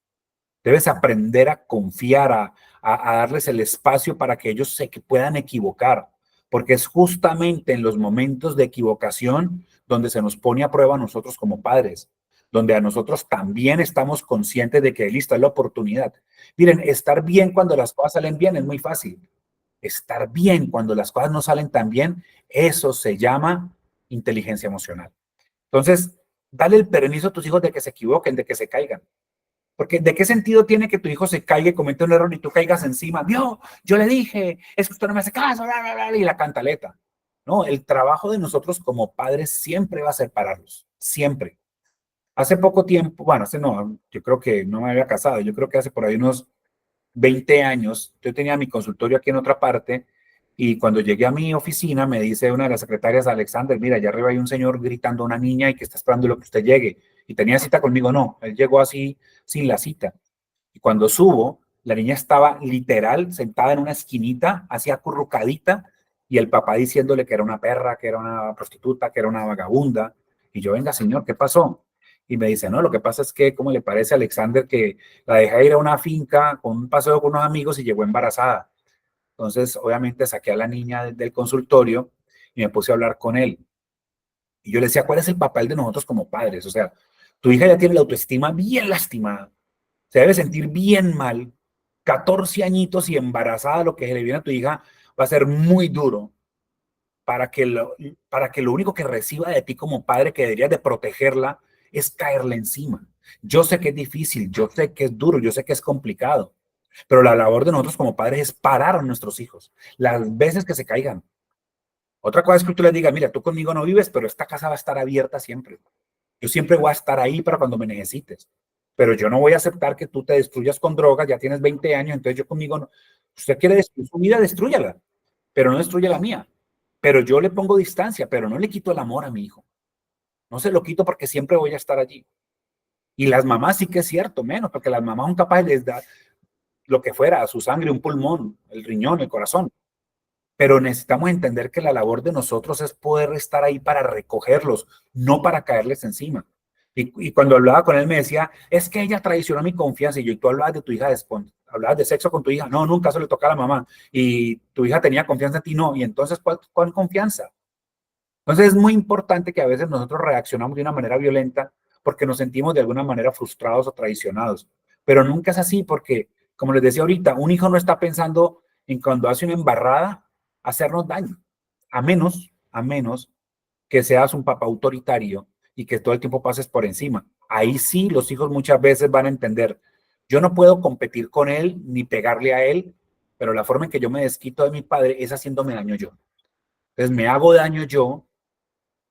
Debes aprender a confiar, a darles el espacio para que ellos se que puedan equivocar, porque es justamente en los momentos de equivocación donde se nos pone a prueba a nosotros como padres, donde a nosotros también estamos conscientes de que listo, es la oportunidad. Miren, estar bien cuando las cosas salen bien es muy fácil. Estar bien cuando las cosas no salen tan bien, eso se llama inteligencia emocional. Entonces, dale el permiso a tus hijos de que se equivoquen, de que se caigan. Porque ¿de qué sentido tiene que tu hijo se caiga y cometa un error y tú caigas encima? Dios, yo le dije, es que usted no me hace caso, bla, bla, bla, y la cantaleta. No, el trabajo de nosotros como padres siempre va a ser pararlos, siempre. Hace poco tiempo, bueno, hace no, yo creo que no me había casado, yo creo que hace por ahí unos 20 años, yo tenía mi consultorio aquí en otra parte y cuando llegué a mi oficina me dice una de las secretarias, Alexander, mira, allá arriba hay un señor gritando a una niña y que está esperando lo que usted llegue. Y tenía cita conmigo, no, él llegó así sin la cita. Y cuando subo, la niña estaba literal sentada en una esquinita, así acurrucadita, y el papá diciéndole que era una perra, que era una prostituta, que era una vagabunda. Y yo, venga, señor, ¿qué pasó? Y me dice, no, lo que pasa es que, ¿cómo le parece a Alexander que la dejé ir a una finca con un paseo con unos amigos y llegó embarazada? Entonces, obviamente, saqué a la niña del consultorio y me puse a hablar con él. Y yo le decía, ¿cuál es el papel de nosotros como padres? O sea, tu hija ya tiene la autoestima bien lastimada, se debe sentir bien mal. 14 añitos y embarazada, lo que se le viene a tu hija va a ser muy duro para que lo único que reciba de ti como padre, que deberías de protegerla, es caerle encima. Yo sé que es difícil, yo sé que es duro, yo sé que es complicado, pero la labor de nosotros como padres es parar a nuestros hijos las veces que se caigan. Otra cosa es que tú les digas, mira, tú conmigo no vives, pero esta casa va a estar abierta siempre. Yo siempre voy a estar ahí para cuando me necesites. Pero yo no voy a aceptar que tú te destruyas con drogas, ya tienes 20 años, entonces yo conmigo no. Usted quiere destruir su vida, destrúyala, pero no destruya la mía. Pero yo le pongo distancia, pero no le quito el amor a mi hijo. No se lo quito porque siempre voy a estar allí. Y las mamás sí que es cierto, menos, porque las mamás son capaces de dar lo que fuera, su sangre, un pulmón, el riñón, el corazón. Pero necesitamos entender que la labor de nosotros es poder estar ahí para recogerlos, no para caerles encima. Y cuando hablaba con él me decía, es que ella traicionó mi confianza. Y yo, y tú hablabas de tu hija, hablabas de sexo con tu hija. No, nunca se le toca a la mamá. Y tu hija tenía confianza en ti, no. Y entonces, ¿cuál confianza? Entonces es muy importante que a veces nosotros reaccionamos de una manera violenta porque nos sentimos de alguna manera frustrados o traicionados. Pero nunca es así porque, como les decía ahorita, un hijo no está pensando en cuando hace una embarrada hacernos daño, a menos que seas un papá autoritario y que todo el tiempo pases por encima. Ahí sí los hijos muchas veces van a entender, yo no puedo competir con él ni pegarle a él, pero la forma en que yo me desquito de mi padre es haciéndome daño yo. Entonces me hago daño yo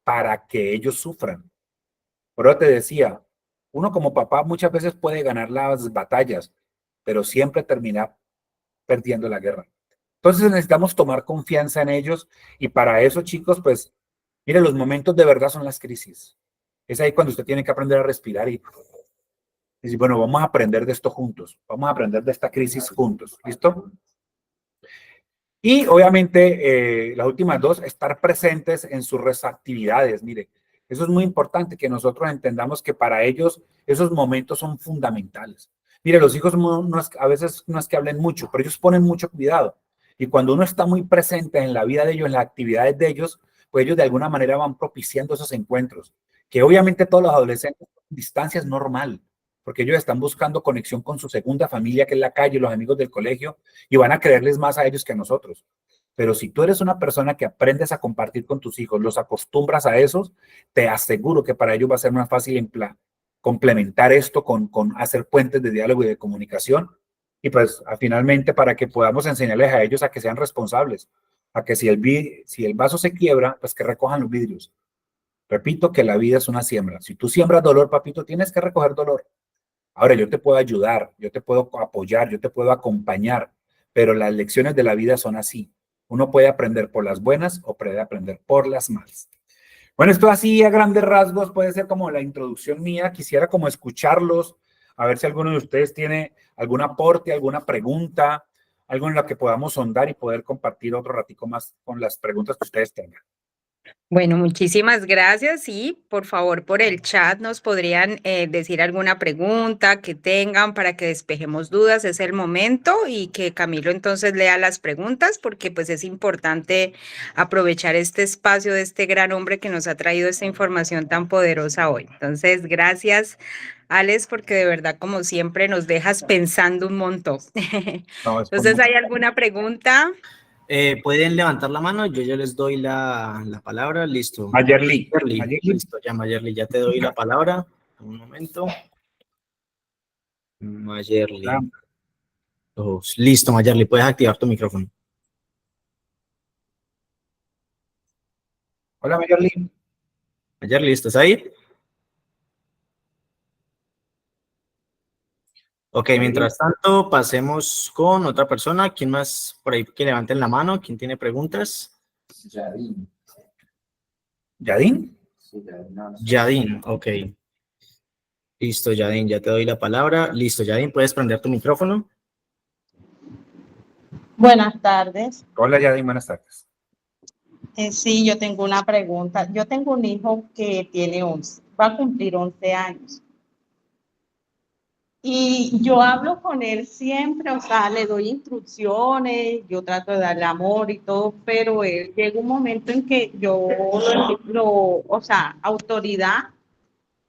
para que ellos sufran. Por eso te decía, uno como papá muchas veces puede ganar las batallas, pero siempre termina perdiendo la guerra. Entonces necesitamos tomar confianza en ellos y para eso, chicos, pues, mire, los momentos de verdad son las crisis. Es ahí cuando usted tiene que aprender a respirar y decir, bueno, vamos a aprender de esto juntos, vamos a aprender de esta crisis juntos, ¿listo? Y obviamente las últimas dos, estar presentes en sus actividades. Mire, eso es muy importante que nosotros entendamos que para ellos esos momentos son fundamentales. Mire, los hijos a veces no es que hablen mucho, pero ellos ponen mucho cuidado. Y cuando uno está muy presente en la vida de ellos, en las actividades de ellos, pues ellos de alguna manera van propiciando esos encuentros. Que obviamente todos los adolescentes, distancia es normal, porque ellos están buscando conexión con su segunda familia, que es la calle, los amigos del colegio, y van a creerles más a ellos que a nosotros. Pero si tú eres una persona que aprendes a compartir con tus hijos, los acostumbras a esos, te aseguro que para ellos va a ser más fácil complementar esto con hacer puentes de diálogo y de comunicación. Y pues finalmente para que podamos enseñarles a ellos a que sean responsables, a que si el vaso se quiebra, pues que recojan los vidrios. Repito que la vida es una siembra. Si tú siembras dolor, papito, tienes que recoger dolor. Ahora, yo te puedo ayudar, yo te puedo apoyar, yo te puedo acompañar, pero las lecciones de la vida son así. Uno puede aprender por las buenas o puede aprender por las malas. Bueno, esto así a grandes rasgos puede ser como la introducción mía. Quisiera como escucharlos, a ver si alguno de ustedes tiene algún aporte, alguna pregunta, algo en lo que podamos sondar y poder compartir otro ratico más con las preguntas que ustedes tengan. Bueno, muchísimas gracias y por favor por el chat nos podrían decir alguna pregunta que tengan para que despejemos dudas. Es el momento y que Camilo entonces lea las preguntas porque pues es importante aprovechar este espacio de este gran hombre que nos ha traído esta información tan poderosa hoy. Entonces, gracias, Alex, porque de verdad como siempre nos dejas pensando un montón. No, es con Entonces, mucho. ¿hay alguna pregunta? Pueden levantar la mano, yo ya les doy la palabra. Listo. Mayerly. Mayerly, Mayerly. listo, ya Mayerly, ya te doy la palabra. Un momento. Mayerly. Listo, Mayerly, puedes activar tu micrófono. Hola, Mayerly. Mayerly, ¿estás ahí? Ok, mientras tanto, pasemos con otra persona. ¿Quién más por ahí que levanten la mano? ¿Quién tiene preguntas? Yadin. ¿Yadin? Yadin, ok. Listo, Yadin, ya te doy la palabra. Listo, Yadin, ¿puedes prender tu micrófono? Buenas tardes. Hola, Yadin, buenas tardes. Sí, yo tengo una pregunta. Yo tengo un hijo que tiene 11, va a cumplir 11 años. Y yo hablo con él siempre, o sea, le doy instrucciones, yo trato de darle amor y todo, pero él llega un momento en que o sea, autoridad,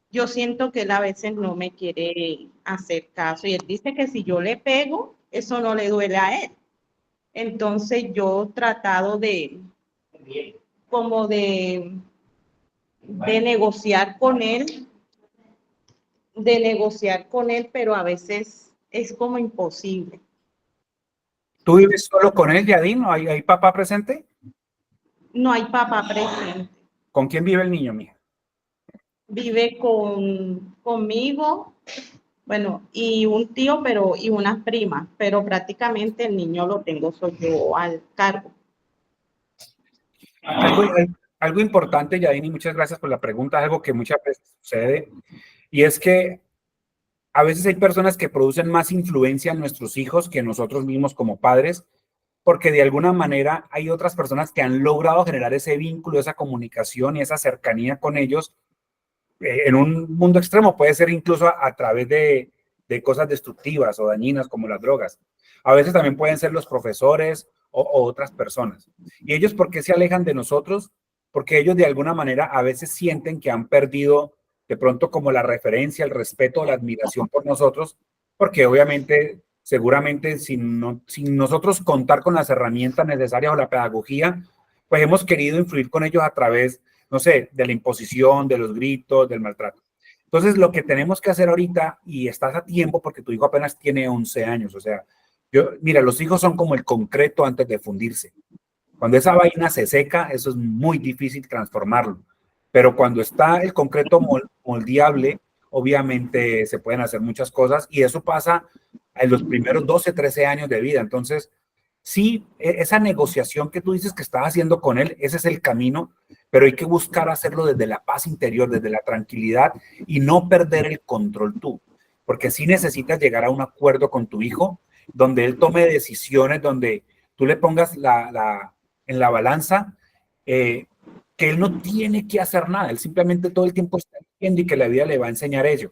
yo siento que él a veces no me quiere hacer caso y él dice que si yo le pego, eso no le duele a él. Entonces yo he tratado como de negociar con él, pero a veces es como imposible. ¿Tú vives solo con él, Yadin? ¿O hay papá presente? No hay papá presente. ¿Con quién vive el niño, mía? Vive conmigo, bueno, y un tío, y unas primas, pero prácticamente el niño lo tengo soy yo al cargo. Algo, algo importante, Yadin, y muchas gracias por la pregunta, algo que muchas veces sucede, y es que a veces hay personas que producen más influencia en nuestros hijos que nosotros mismos como padres, porque de alguna manera hay otras personas que han logrado generar ese vínculo, esa comunicación y esa cercanía con ellos en un mundo extremo, puede ser incluso a través de cosas destructivas o dañinas como las drogas. A veces también pueden ser los profesores o otras personas. ¿Y ellos por qué se alejan de nosotros? Porque ellos de alguna manera a veces sienten que han perdido de pronto como la referencia, el respeto, la admiración por nosotros, porque obviamente, seguramente sin nosotros contar con las herramientas necesarias o la pedagogía, pues hemos querido influir con ellos a través, no sé, de la imposición, de los gritos, del maltrato. Entonces, lo que tenemos que hacer ahorita, y estás a tiempo porque tu hijo apenas tiene 11 años, o sea, mira, los hijos son como el concreto antes de fundirse. Cuando esa vaina se seca, eso es muy difícil transformarlo. Pero cuando está el concreto moldeable, obviamente se pueden hacer muchas cosas y eso pasa en los primeros 12, 13 años de vida. Entonces, sí, esa negociación que tú dices que estás haciendo con él, ese es el camino, pero hay que buscar hacerlo desde la paz interior, desde la tranquilidad y no perder el control tú, porque sí necesitas llegar a un acuerdo con tu hijo donde él tome decisiones, donde tú le pongas en la balanza que él no tiene que hacer nada, él simplemente todo el tiempo está viendo y que la vida le va a enseñar ello,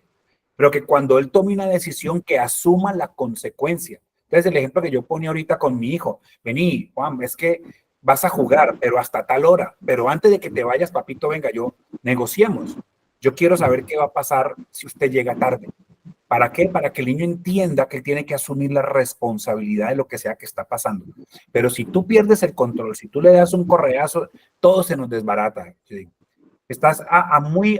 pero que cuando él tome una decisión que asuma la consecuencia. Entonces el ejemplo que yo ponía ahorita con mi hijo, vení Juan, es que vas a jugar, pero hasta tal hora, pero antes de que te vayas, papito, venga, yo negociemos. Yo quiero saber qué va a pasar si usted llega tarde. ¿Para qué? Para que el niño entienda que tiene que asumir la responsabilidad de lo que sea que está pasando. Pero si tú pierdes el control, si tú le das un correazo, todo se nos desbarata. Estás a muy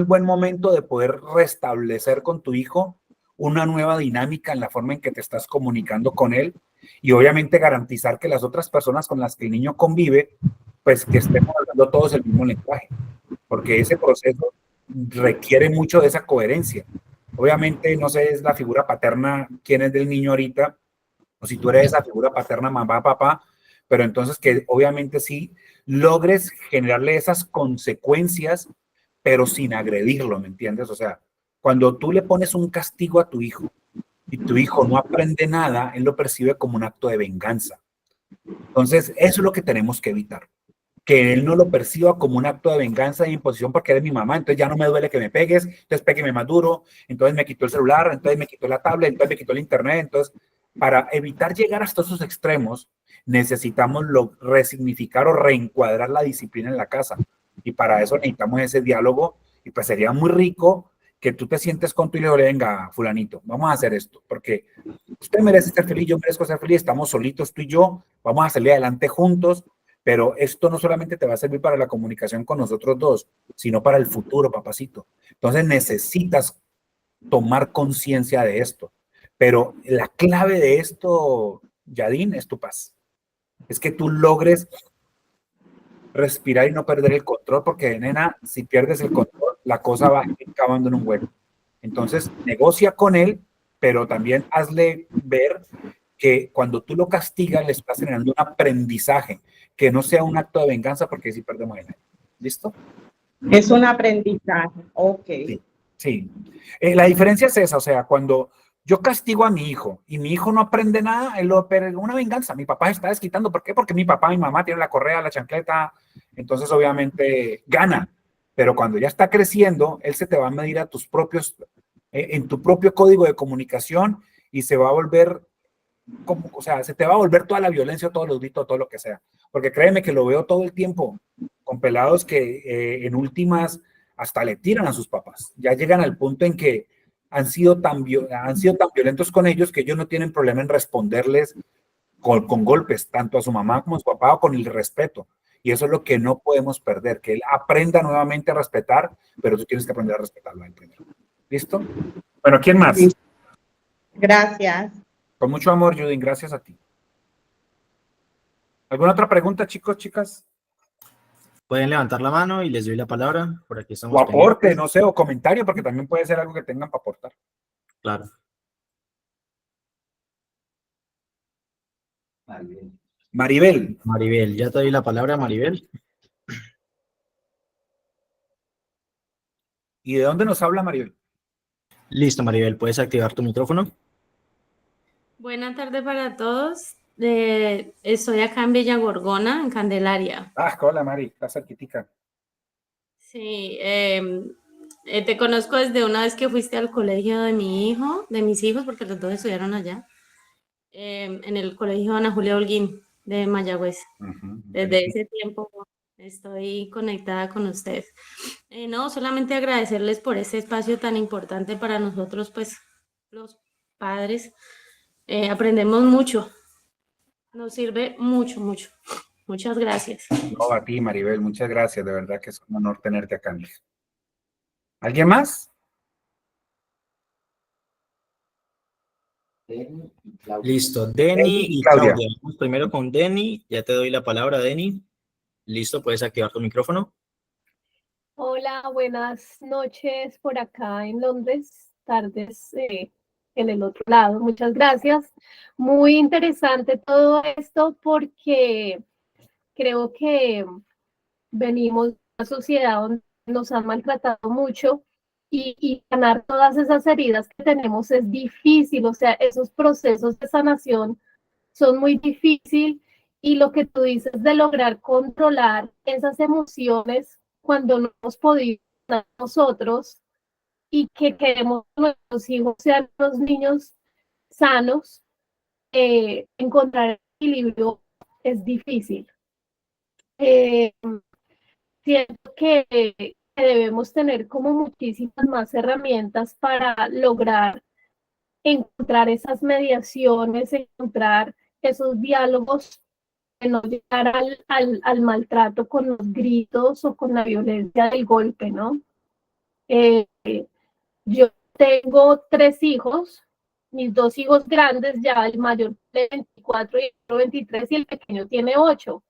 buen momento de poder restablecer con tu hijo una nueva dinámica en la forma en que te estás comunicando con él y obviamente garantizar que las otras personas con las que el niño convive, pues que estemos hablando todos el mismo lenguaje, porque ese proceso requiere mucho de esa coherencia. Obviamente, no sé, es la figura paterna, quién es del niño ahorita, o si tú eres esa figura paterna, mamá, papá, pero entonces que obviamente sí logres generarle esas consecuencias, pero sin agredirlo, ¿me entiendes? O sea, cuando tú le pones un castigo a tu hijo y tu hijo no aprende nada, él lo percibe como un acto de venganza. Entonces, eso es lo que tenemos que evitar. que él no lo perciba como un acto de venganza y imposición porque eres mi mamá, entonces ya no me duele que me pegues, entonces pégueme más duro, entonces me quitó el celular, entonces me quitó la tablet, entonces me quitó el internet. Entonces, para evitar llegar hasta esos extremos, necesitamos resignificar o reencuadrar la disciplina en la casa. Y para eso necesitamos ese diálogo. Y pues sería muy rico que tú te sientes con tu y le digo, venga, fulanito, vamos a hacer esto, porque usted merece ser feliz, yo merezco ser feliz, estamos solitos tú y yo, vamos a salir adelante juntos, pero esto no solamente te va a servir para la comunicación con nosotros dos, sino para el futuro, papacito. Entonces necesitas tomar conciencia de esto. Pero la clave de esto, Yadín, es tu paz. Es que tú logres respirar y no perder el control, porque, nena, si pierdes el control, la cosa va acabando en un hueco. Entonces, negocia con él, pero también hazle ver que cuando tú lo castigas, le estás generando un aprendizaje, que no sea un acto de venganza, porque si perdemos el año. ¿Listo? Es un aprendizaje, ok. Sí. Sí. La diferencia es esa, o sea, cuando yo castigo a mi hijo y mi hijo no aprende nada, él lo pero una venganza. Mi papá se está desquitando. ¿Por qué? Porque mi papá y mi mamá tienen la correa, la chancleta, entonces obviamente gana. Pero cuando ya está creciendo, él se te va a medir a tus propios, en tu propio código de comunicación y se va a volver, como, o sea, se te va a volver toda la violencia, todos los gritos, todo lo que sea. Porque créeme que lo veo todo el tiempo con pelados que en últimas hasta le tiran a sus papás. Ya llegan al punto en que han sido tan violentos con ellos que ellos no tienen problema en responderles con golpes, tanto a su mamá como a su papá, o con el respeto. Y eso es lo que no podemos perder, que él aprenda nuevamente a respetar, pero tú tienes que aprender a respetarlo ahí primero. ¿Listo? Bueno, ¿quién más? Sí. Gracias. Con mucho amor, Judith, gracias a ti. ¿Alguna otra pregunta, chicos, chicas? Pueden levantar la mano y les doy la palabra. Por aquí estamos O aporte, pendientes. no sé, o comentario, porque también puede ser algo que tengan para aportar. Claro. Maribel. Maribel, ya te doy la palabra, Maribel. ¿Y de dónde nos habla Maribel? Listo, Maribel, puedes activar tu micrófono. Buenas tardes para todos. Estoy acá en Villa Gorgona, en Candelaria. Ah, hola Mari, está cerquitica. Sí, te conozco desde una vez que fuiste al colegio de mi hijo, de mis hijos, porque los dos estudiaron allá, en el colegio Ana Julia Holguín de Mayagüez. Desde ese tiempo estoy conectada con ustedes. No, solamente agradecerles por este espacio tan importante para nosotros, pues, los padres. Aprendemos mucho. Nos sirve mucho, mucho. Muchas gracias. No, a ti, Maribel, muchas gracias. De verdad que es un honor tenerte acá. ¿Alguien más? Listo, Denny y Claudia. Vamos primero con Denny. Ya te doy la palabra, Denny. Listo, puedes activar tu micrófono. Hola, buenas noches por acá en Londres, tardes en el otro lado. Muchas gracias. Muy interesante todo esto porque creo que venimos de una sociedad donde nos han maltratado mucho y sanar todas esas heridas que tenemos es difícil. O sea, esos procesos de sanación son muy difíciles y lo que tú dices de lograr controlar esas emociones cuando no hemos podido nosotros y que queremos que nuestros hijos sean los niños sanos, encontrar equilibrio es difícil. Siento que debemos tener como muchísimas más herramientas para lograr encontrar esas mediaciones, encontrar esos diálogos, de no llegar al maltrato con los gritos o con la violencia del golpe, ¿no? Yo tengo 3 hijos, mis 2 hijos grandes, ya el mayor tiene 24 y el otro 23 y el pequeño tiene 8.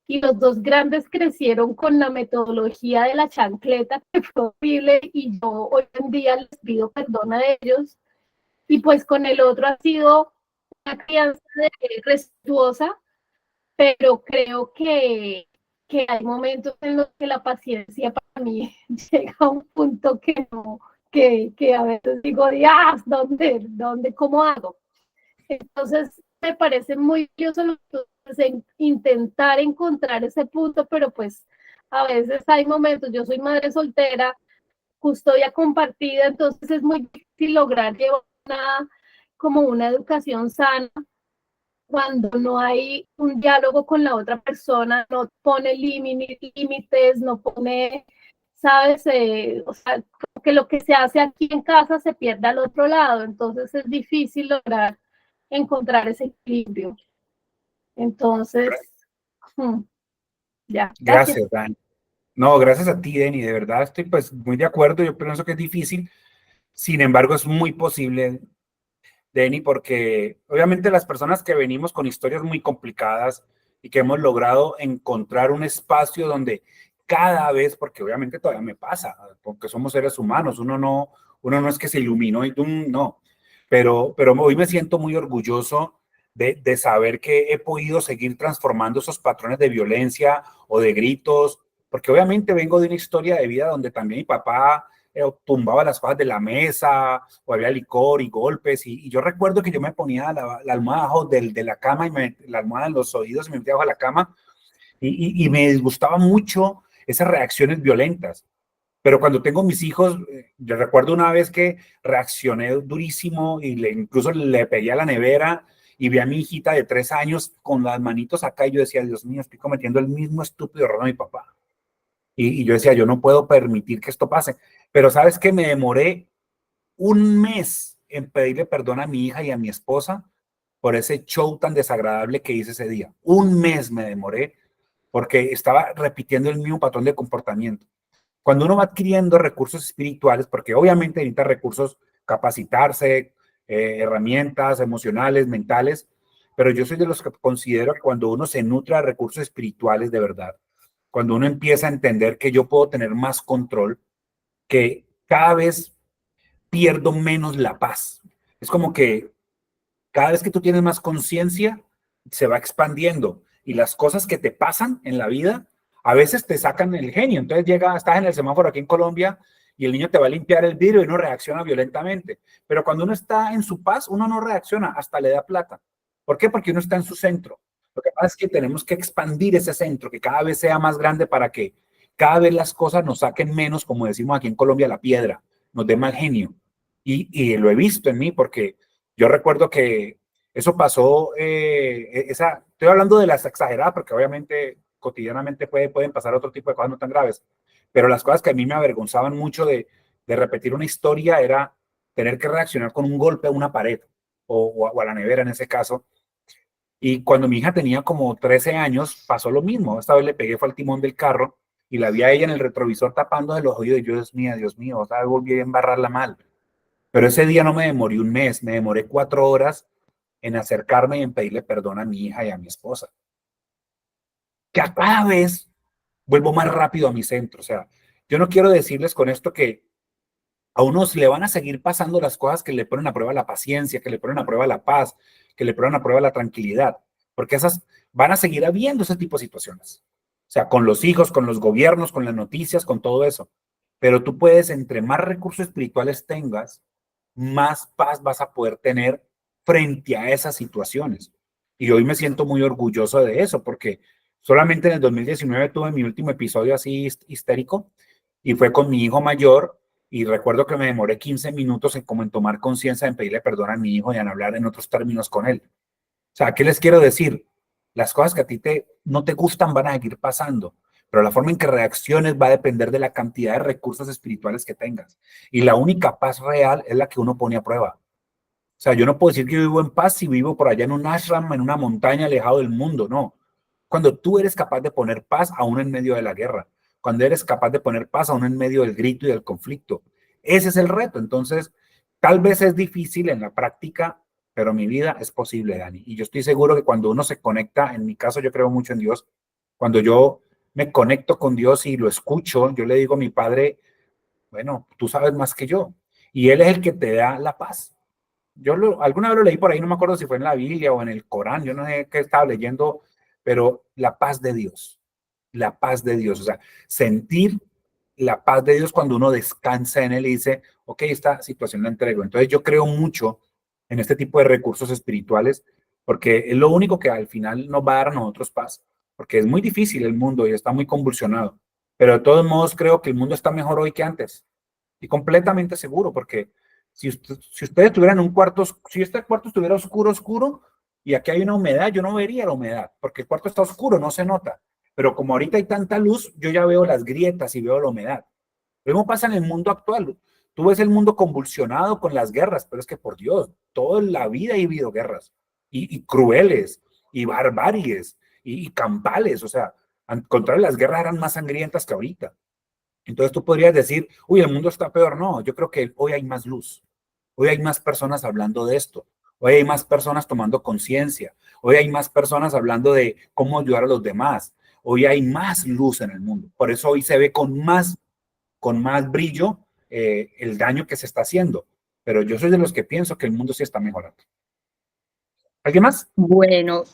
Y los 2 grandes crecieron con la metodología de la chancleta, que fue horrible, y yo hoy en día les pido perdón a ellos. Y pues con el otro ha sido una crianza respetuosa, pero creo que hay momentos en los que la paciencia para mí llega a un punto que no, que a veces digo, Dios, ¿dónde, cómo hago? Entonces, me parece muy curioso lo que tú pues intentar encontrar ese punto, pero pues a veces hay momentos, yo soy madre soltera, custodia compartida, entonces es muy difícil lograr llevar como una educación sana cuando no hay un diálogo con la otra persona, no pone límites, no pone, ¿sabes? O sea, que lo que se hace aquí en casa se pierde al otro lado, entonces es difícil lograr encontrar ese equilibrio. Entonces, ya, gracias. Gracias, Dani. No, gracias a ti, Denny, de verdad estoy pues muy de acuerdo, yo pienso que es difícil, sin embargo es muy posible, Denny, porque obviamente las personas que venimos con historias muy complicadas y que hemos logrado encontrar un espacio donde cada vez, porque obviamente todavía me pasa, porque somos seres humanos, uno no es que se iluminó y no, pero hoy me siento muy orgulloso de saber que he podido seguir transformando esos patrones de violencia o de gritos, porque obviamente vengo de una historia de vida donde también mi papá tumbaba las cosas de la mesa, o había licor y golpes, y yo recuerdo que yo me ponía la almohada abajo de la cama, y la almohada en los oídos, y me metía abajo de la cama, y me disgustaba mucho esas reacciones violentas. Pero cuando tengo mis hijos, yo recuerdo una vez que reaccioné durísimo y incluso le pegué a la nevera y vi a mi hijita de 3 años con las manitos acá y yo decía, Dios mío, estoy cometiendo el mismo estúpido error de mi papá. Y yo decía, yo no puedo permitir que esto pase. Pero ¿sabes qué? Me demoré un mes en pedirle perdón a mi hija y a mi esposa por ese show tan desagradable que hice ese día. Un mes me demoré porque estaba repitiendo el mismo patrón de comportamiento. Cuando uno va adquiriendo recursos espirituales, porque obviamente necesita recursos, capacitarse, herramientas emocionales, mentales, pero yo soy de los que considero que cuando uno se nutre de recursos espirituales de verdad, cuando uno empieza a entender que yo puedo tener más control, que cada vez pierdo menos la paz. Es como que cada vez que tú tienes más conciencia, se va expandiendo y las cosas que te pasan en la vida a veces te sacan el genio. Entonces estás en el semáforo aquí en Colombia y el niño te va a limpiar el vidrio y uno reacciona violentamente. Pero cuando uno está en su paz, uno no reacciona, hasta le da plata. ¿Por qué? Porque uno está en su centro. Lo que pasa es que tenemos que expandir ese centro, que cada vez sea más grande para que cada vez las cosas nos saquen menos, como decimos aquí en Colombia, la piedra, nos dé mal genio. Y lo he visto en mí porque yo recuerdo que eso pasó, estoy hablando de las exageradas porque obviamente cotidianamente pueden pasar otro tipo de cosas no tan graves, pero las cosas que a mí me avergonzaban mucho de repetir una historia era tener que reaccionar con un golpe a una pared o a la nevera en ese caso. Y cuando mi hija tenía como 13 años, pasó lo mismo. Esta vez le pegué, fue al timón del carro y la vi a ella en el retrovisor tapando de los oídos y yo, Dios mío, otra vez volví a embarrarla mal. Pero ese día no me demoré un mes, me demoré 4 horas en acercarme y en pedirle perdón a mi hija y a mi esposa. Que a cada vez vuelvo más rápido a mi centro. O sea, yo no quiero decirles con esto que a unos le van a seguir pasando las cosas que le ponen a prueba la paciencia, que le ponen a prueba la paz, que le ponen a prueba la tranquilidad, porque esas van a seguir habiendo ese tipo de situaciones. O sea, con los hijos, con los gobiernos, con las noticias, con todo eso. Pero tú puedes, entre más recursos espirituales tengas, más paz vas a poder tener frente a esas situaciones. Y hoy me siento muy orgulloso de eso, porque solamente en el 2019 tuve mi último episodio así histérico y fue con mi hijo mayor y recuerdo que me demoré 15 minutos en como en tomar conciencia, en pedirle perdón a mi hijo y en hablar en otros términos con él. O sea, ¿qué les quiero decir? Las cosas que a ti no te gustan van a seguir pasando, pero la forma en que reacciones va a depender de la cantidad de recursos espirituales que tengas. Y la única paz real es la que uno pone a prueba. O sea, yo no puedo decir que yo vivo en paz si vivo por allá en un ashram, en una montaña alejado del mundo, no. Cuando tú eres capaz de poner paz aún en medio de la guerra, cuando eres capaz de poner paz aún en medio del grito y del conflicto, ese es el reto. Entonces, tal vez es difícil en la práctica, pero mi vida es posible, Dani. Y yo estoy seguro que cuando uno se conecta, en mi caso yo creo mucho en Dios, cuando yo me conecto con Dios y lo escucho, yo le digo a mi padre, bueno, tú sabes más que yo. Y Él es el que te da la paz. Alguna vez lo leí por ahí, no me acuerdo si fue en la Biblia o en el Corán, yo no sé qué estaba leyendo, pero la paz de Dios, o sea, sentir la paz de Dios cuando uno descansa en Él y dice, ok, esta situación la entrego. Entonces yo creo mucho en este tipo de recursos espirituales, porque es lo único que al final nos va a dar a nosotros paz, porque es muy difícil el mundo y está muy convulsionado, pero de todos modos creo que el mundo está mejor hoy que antes, y completamente seguro, porque si ustedes estuvieran en un cuarto, si este cuarto estuviera oscuro, oscuro, y aquí hay una humedad, yo no vería la humedad, porque el cuarto está oscuro, no se nota, pero como ahorita hay tanta luz, yo ya veo las grietas y veo la humedad. Lo mismo pasa en el mundo actual. Tú ves el mundo convulsionado con las guerras, pero es que por Dios, toda la vida ha habido guerras, y crueles, y barbaries, y campales, o sea, al contrario, las guerras eran más sangrientas que ahorita. Entonces tú podrías decir, uy, el mundo está peor. No, yo creo que hoy hay más luz. Hoy hay más personas hablando de esto. Hoy hay más personas tomando conciencia. Hoy hay más personas hablando de cómo ayudar a los demás. Hoy hay más luz en el mundo. Por eso hoy se ve con más brillo el daño que se está haciendo. Pero yo soy de los que pienso que el mundo sí está mejorando. ¿Alguien más? Bueno,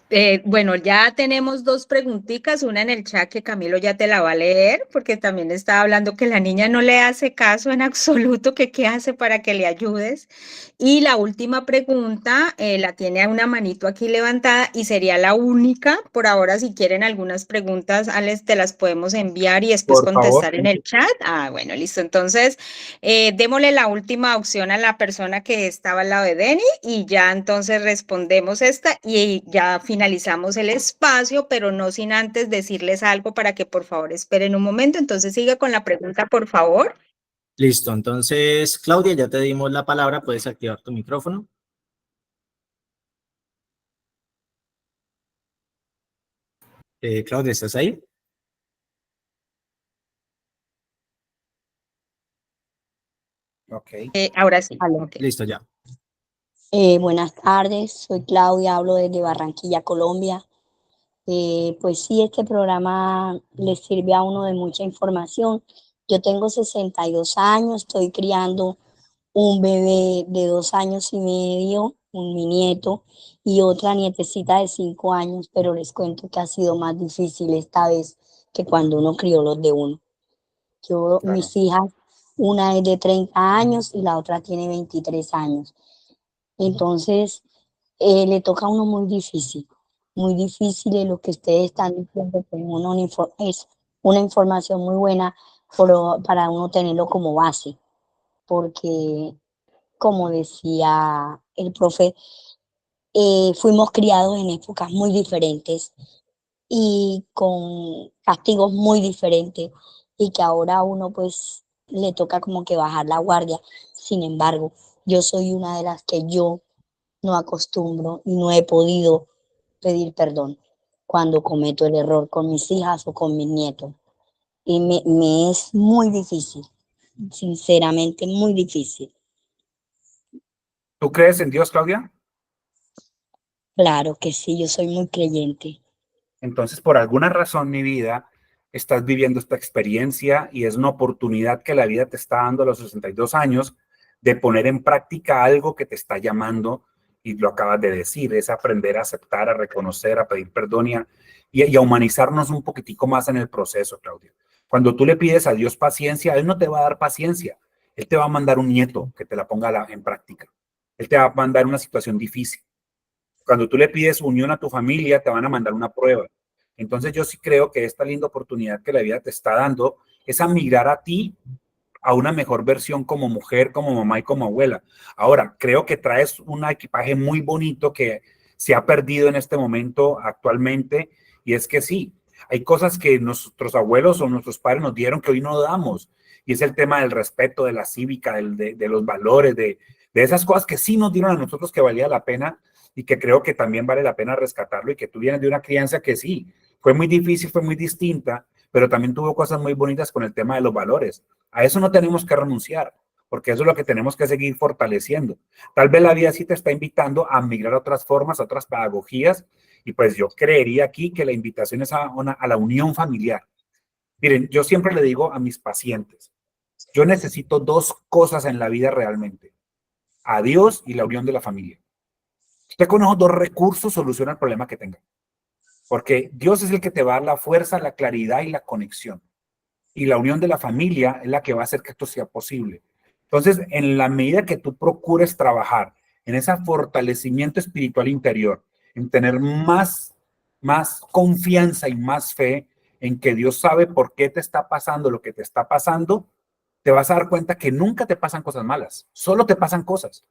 ya tenemos dos preguntitas, una en el chat que Camilo ya te la va a leer, porque también estaba hablando que la niña no le hace caso en absoluto, que qué hace para que le ayudes. Y la última pregunta la tiene a una manito aquí levantada y sería la única. Por ahora, si quieren algunas preguntas, Alex, te las podemos enviar y después Por favor. contestar en el chat. Ah, bueno, listo. Entonces, démosle la última opción a la persona que estaba al lado de Denny y ya entonces respondemos esta y ya finalizamos el espacio, pero no sin antes decirles algo para que por favor esperen un momento. Entonces sigue con la pregunta, por favor. Listo, entonces, Claudia, ya te dimos la palabra, puedes activar tu micrófono. Claudia, ¿estás ahí? Ok. Ahora sí. Aló. Listo, ya. Buenas tardes, soy Claudia, hablo desde Barranquilla, Colombia. Pues sí, este programa le sirve a uno de mucha información. Yo tengo 62 años, estoy criando un bebé de 2 años y medio, mi nieto, y otra nietecita de 5 años, pero les cuento que ha sido más difícil esta vez que cuando uno crió los de uno. Claro. Mis hijas, una es de 30 años y la otra tiene 23 años. Entonces, le toca a uno muy difícil y lo que ustedes están diciendo, pues es una información muy buena para uno tenerlo como base, porque como decía el profe, fuimos criados en épocas muy diferentes y con castigos muy diferentes y que ahora a uno pues le toca como que bajar la guardia. Sin embargo, yo soy una de las que yo no acostumbro y no he podido pedir perdón cuando cometo el error con mis hijas o con mis nietos. Y me es muy difícil, sinceramente muy difícil. ¿Tú crees en Dios, Claudia? Claro que sí, yo soy muy creyente. Entonces, por alguna razón, mi vida, estás viviendo esta experiencia y es una oportunidad que la vida te está dando a los 62 años de poner en práctica algo que te está llamando y lo acabas de decir, es aprender a aceptar, a reconocer, a pedir perdón y a humanizarnos un poquitico más en el proceso, Claudia. Cuando tú le pides a Dios paciencia, Él no te va a dar paciencia. Él te va a mandar un nieto que te la ponga en práctica. Él te va a mandar una situación difícil. Cuando tú le pides unión a tu familia, te van a mandar una prueba. Entonces yo sí creo que esta linda oportunidad que la vida te está dando es a migrar a ti a una mejor versión como mujer, como mamá y como abuela. Ahora, creo que traes un equipaje muy bonito que se ha perdido en este momento actualmente y es que sí, hay cosas que nuestros abuelos o nuestros padres nos dieron que hoy no damos y es el tema del respeto, de la cívica, de los valores, de esas cosas que sí nos dieron a nosotros que valía la pena y que creo que también vale la pena rescatarlo y que tú vienes de una crianza que sí, fue muy difícil, fue muy distinta, pero también tuvo cosas muy bonitas con el tema de los valores. A eso no tenemos que renunciar, porque eso es lo que tenemos que seguir fortaleciendo. Tal vez la vida sí te está invitando a migrar a otras formas, a otras pedagogías, y pues yo creería aquí que la invitación es a la unión familiar. Miren, yo siempre le digo a mis pacientes, yo necesito dos cosas en la vida realmente, a Dios y la unión de la familia. Usted con esos dos recursos soluciona el problema que tenga. Porque Dios es el que te va a dar la fuerza, la claridad y la conexión. Y la unión de la familia es la que va a hacer que esto sea posible. Entonces, en la medida que tú procures trabajar en ese fortalecimiento espiritual interior, en tener más confianza y más fe en que Dios sabe por qué te está pasando lo que te está pasando, te vas a dar cuenta que nunca te pasan cosas malas, solo te pasan cosas.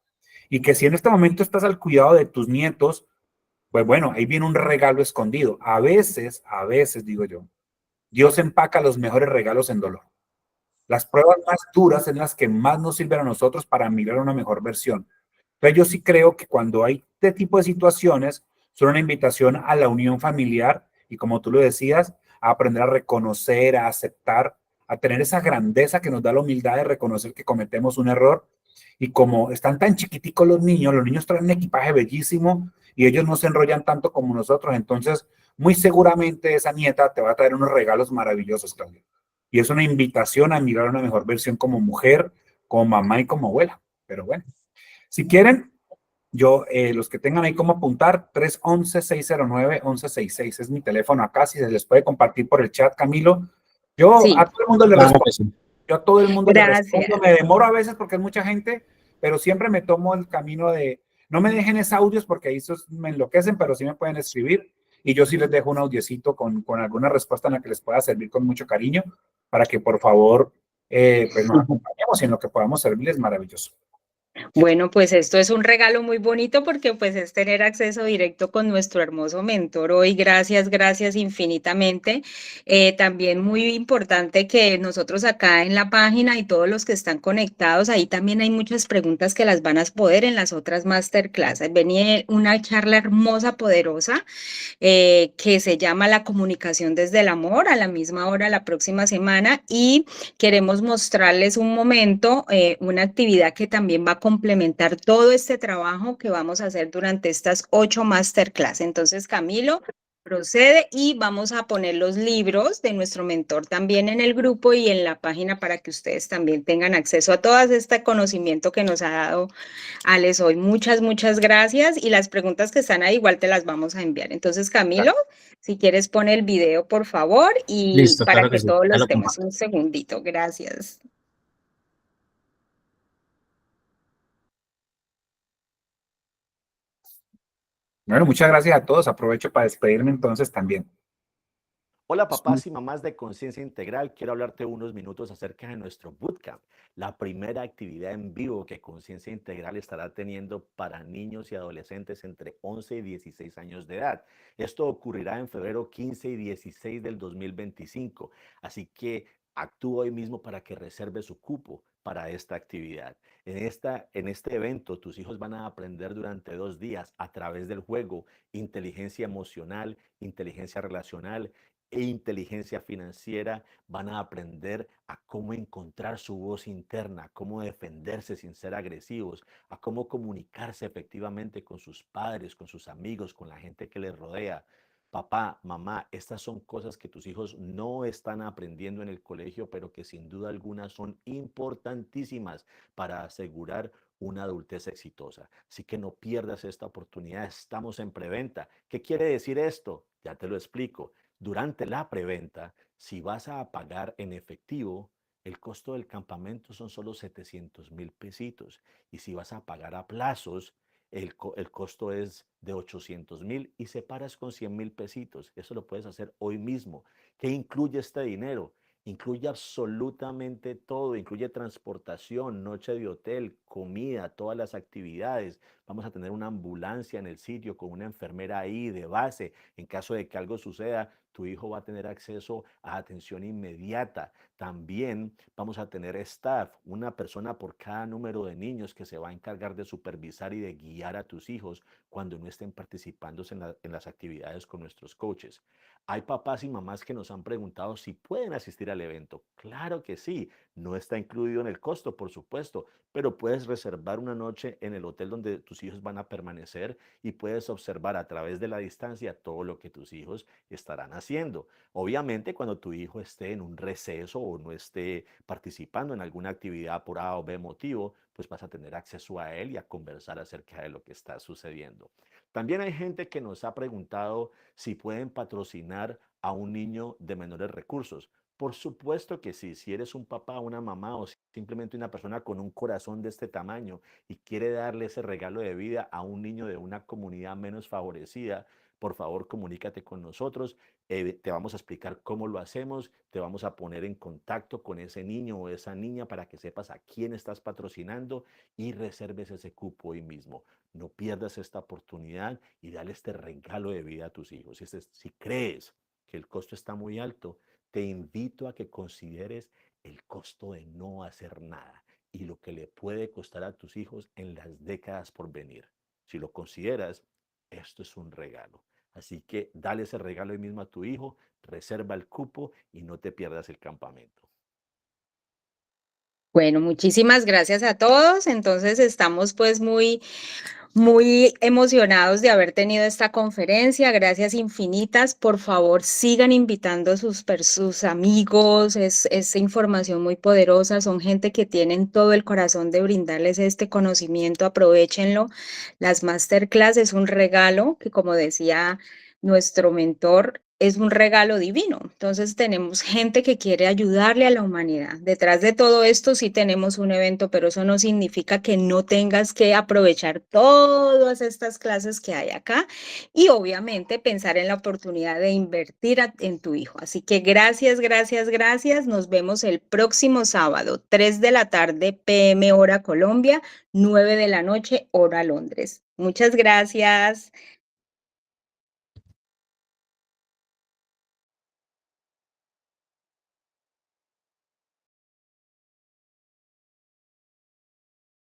Y que si en este momento estás al cuidado de tus nietos, pues bueno, ahí viene un regalo escondido. A veces digo yo, Dios empaca los mejores regalos en dolor. Las pruebas más duras son las que más nos sirven a nosotros para mirar una mejor versión. Entonces yo sí creo que cuando hay este tipo de situaciones, son una invitación a la unión familiar y como tú lo decías, a aprender a reconocer, a aceptar, a tener esa grandeza que nos da la humildad de reconocer que cometemos un error. Y como están tan chiquiticos los niños traen un equipaje bellísimo y ellos no se enrollan tanto como nosotros. Entonces, muy seguramente esa nieta te va a traer unos regalos maravillosos, Claudia. Y es una invitación a mirar una mejor versión como mujer, como mamá y como abuela. Pero bueno, si quieren, los que tengan ahí como apuntar, 311-609-1166 es mi teléfono acá, si se les puede compartir por el chat, Camilo. Yo a Sí, todo el mundo le Claro que respondo, sí. yo a todo el mundo le respondo, gracias. me demoro a veces porque es mucha gente, pero siempre me tomo el camino de, no me dejen esos audios porque ahí me enloquecen, pero sí me pueden escribir y yo sí les dejo un audiecito con alguna respuesta en la que les pueda servir con mucho cariño para que por favor pues nos acompañemos y en lo que podamos servirles maravilloso. Bueno, pues esto es un regalo muy bonito porque pues es tener acceso directo con nuestro hermoso mentor hoy. Gracias, gracias infinitamente. También muy importante que nosotros acá en la página y todos los que están conectados, ahí también hay muchas preguntas que las van a poder en las otras masterclass. Venía una charla hermosa, poderosa que se llama La comunicación desde el amor, a la misma hora la próxima semana, y queremos mostrarles un momento, una actividad que también va a complementar todo este trabajo que vamos a hacer durante estas 8 masterclass. Entonces, Camilo, procede y vamos a poner los libros de nuestro mentor también en el grupo y en la página para que ustedes también tengan acceso a todo este conocimiento que nos ha dado Alex hoy. Muchas gracias y las preguntas que están ahí igual te las vamos a enviar. Entonces, Camilo, si quieres pon el video, por favor, y Listo, para claro que que sí. todos Ya los lo temas, comparto. un segundito, gracias. Bueno, muchas gracias a todos. Aprovecho para despedirme entonces también. Hola papás y mamás de Conciencia Integral, quiero hablarte unos minutos acerca de nuestro bootcamp, la primera actividad en vivo que Conciencia Integral estará teniendo para niños y adolescentes entre 11 y 16 años de edad. Esto ocurrirá en febrero 15 y 16 del 2025, así que actúa hoy mismo para que reserve su cupo para esta actividad. En este evento, tus hijos van a aprender durante 2 días a través del juego inteligencia emocional, inteligencia relacional e inteligencia financiera. Van a aprender a cómo encontrar su voz interna, cómo defenderse sin ser agresivos, a cómo comunicarse efectivamente con sus padres, con sus amigos, con la gente que les rodea. Papá, mamá, estas son cosas que tus hijos no están aprendiendo en el colegio, pero que sin duda alguna son importantísimas para asegurar una adultez exitosa. Así que no pierdas esta oportunidad. Estamos en preventa. ¿Qué quiere decir esto? Ya te lo explico. Durante la preventa, si vas a pagar en efectivo, el costo del campamento son solo 700,000 pesitos. Y si vas a pagar a plazos, el costo es de 800,000 y separas con 100,000 pesitos. Eso lo puedes hacer hoy mismo. ¿Qué incluye este dinero? Incluye absolutamente todo, incluye transportación, noche de hotel, comida, todas las actividades. Vamos a tener una ambulancia en el sitio con una enfermera ahí de base. En caso de que algo suceda, tu hijo va a tener acceso a atención inmediata. También vamos a tener staff, una persona por cada número de niños que se va a encargar de supervisar y de guiar a tus hijos cuando no estén participando en las actividades con nuestros coaches. Hay papás y mamás que nos han preguntado si pueden asistir al evento. Claro que sí, no está incluido en el costo, por supuesto, pero puedes reservar una noche en el hotel donde tus hijos van a permanecer y puedes observar a través de la distancia todo lo que tus hijos estarán haciendo. Obviamente, cuando tu hijo esté en un receso o no esté participando en alguna actividad por A o B motivo, pues vas a tener acceso a él y a conversar acerca de lo que está sucediendo. También hay gente que nos ha preguntado si pueden patrocinar a un niño de menores recursos. Por supuesto que sí, si eres un papá, una mamá o simplemente una persona con un corazón de este tamaño y quiere darle ese regalo de vida a un niño de una comunidad menos favorecida, por favor comunícate con nosotros, te vamos a explicar cómo lo hacemos, te vamos a poner en contacto con ese niño o esa niña para que sepas a quién estás patrocinando y reserves ese cupo hoy mismo. No pierdas esta oportunidad y dale este regalo de vida a tus hijos. Si crees que el costo está muy alto, te invito a que consideres el costo de no hacer nada y lo que le puede costar a tus hijos en las décadas por venir. Si lo consideras, esto es un regalo. Así que dale ese regalo hoy mismo a tu hijo, reserva el cupo y no te pierdas el campamento. Bueno, muchísimas gracias a todos. Entonces estamos pues muy emocionados de haber tenido esta conferencia. Gracias infinitas. Por favor, sigan invitando a sus amigos. Es información muy poderosa. Son gente que tienen todo el corazón de brindarles este conocimiento. Aprovéchenlo. Las masterclass es un regalo que, como decía nuestro mentor, es un regalo divino. Entonces tenemos gente que quiere ayudarle a la humanidad. Detrás de todo esto sí tenemos un evento, pero eso no significa que no tengas que aprovechar todas estas clases que hay acá y obviamente pensar en la oportunidad de invertir en tu hijo. Así que gracias, gracias, gracias. Nos vemos el próximo sábado, 3 de la tarde, PM hora Colombia, 9 de la noche, hora Londres. Muchas gracias.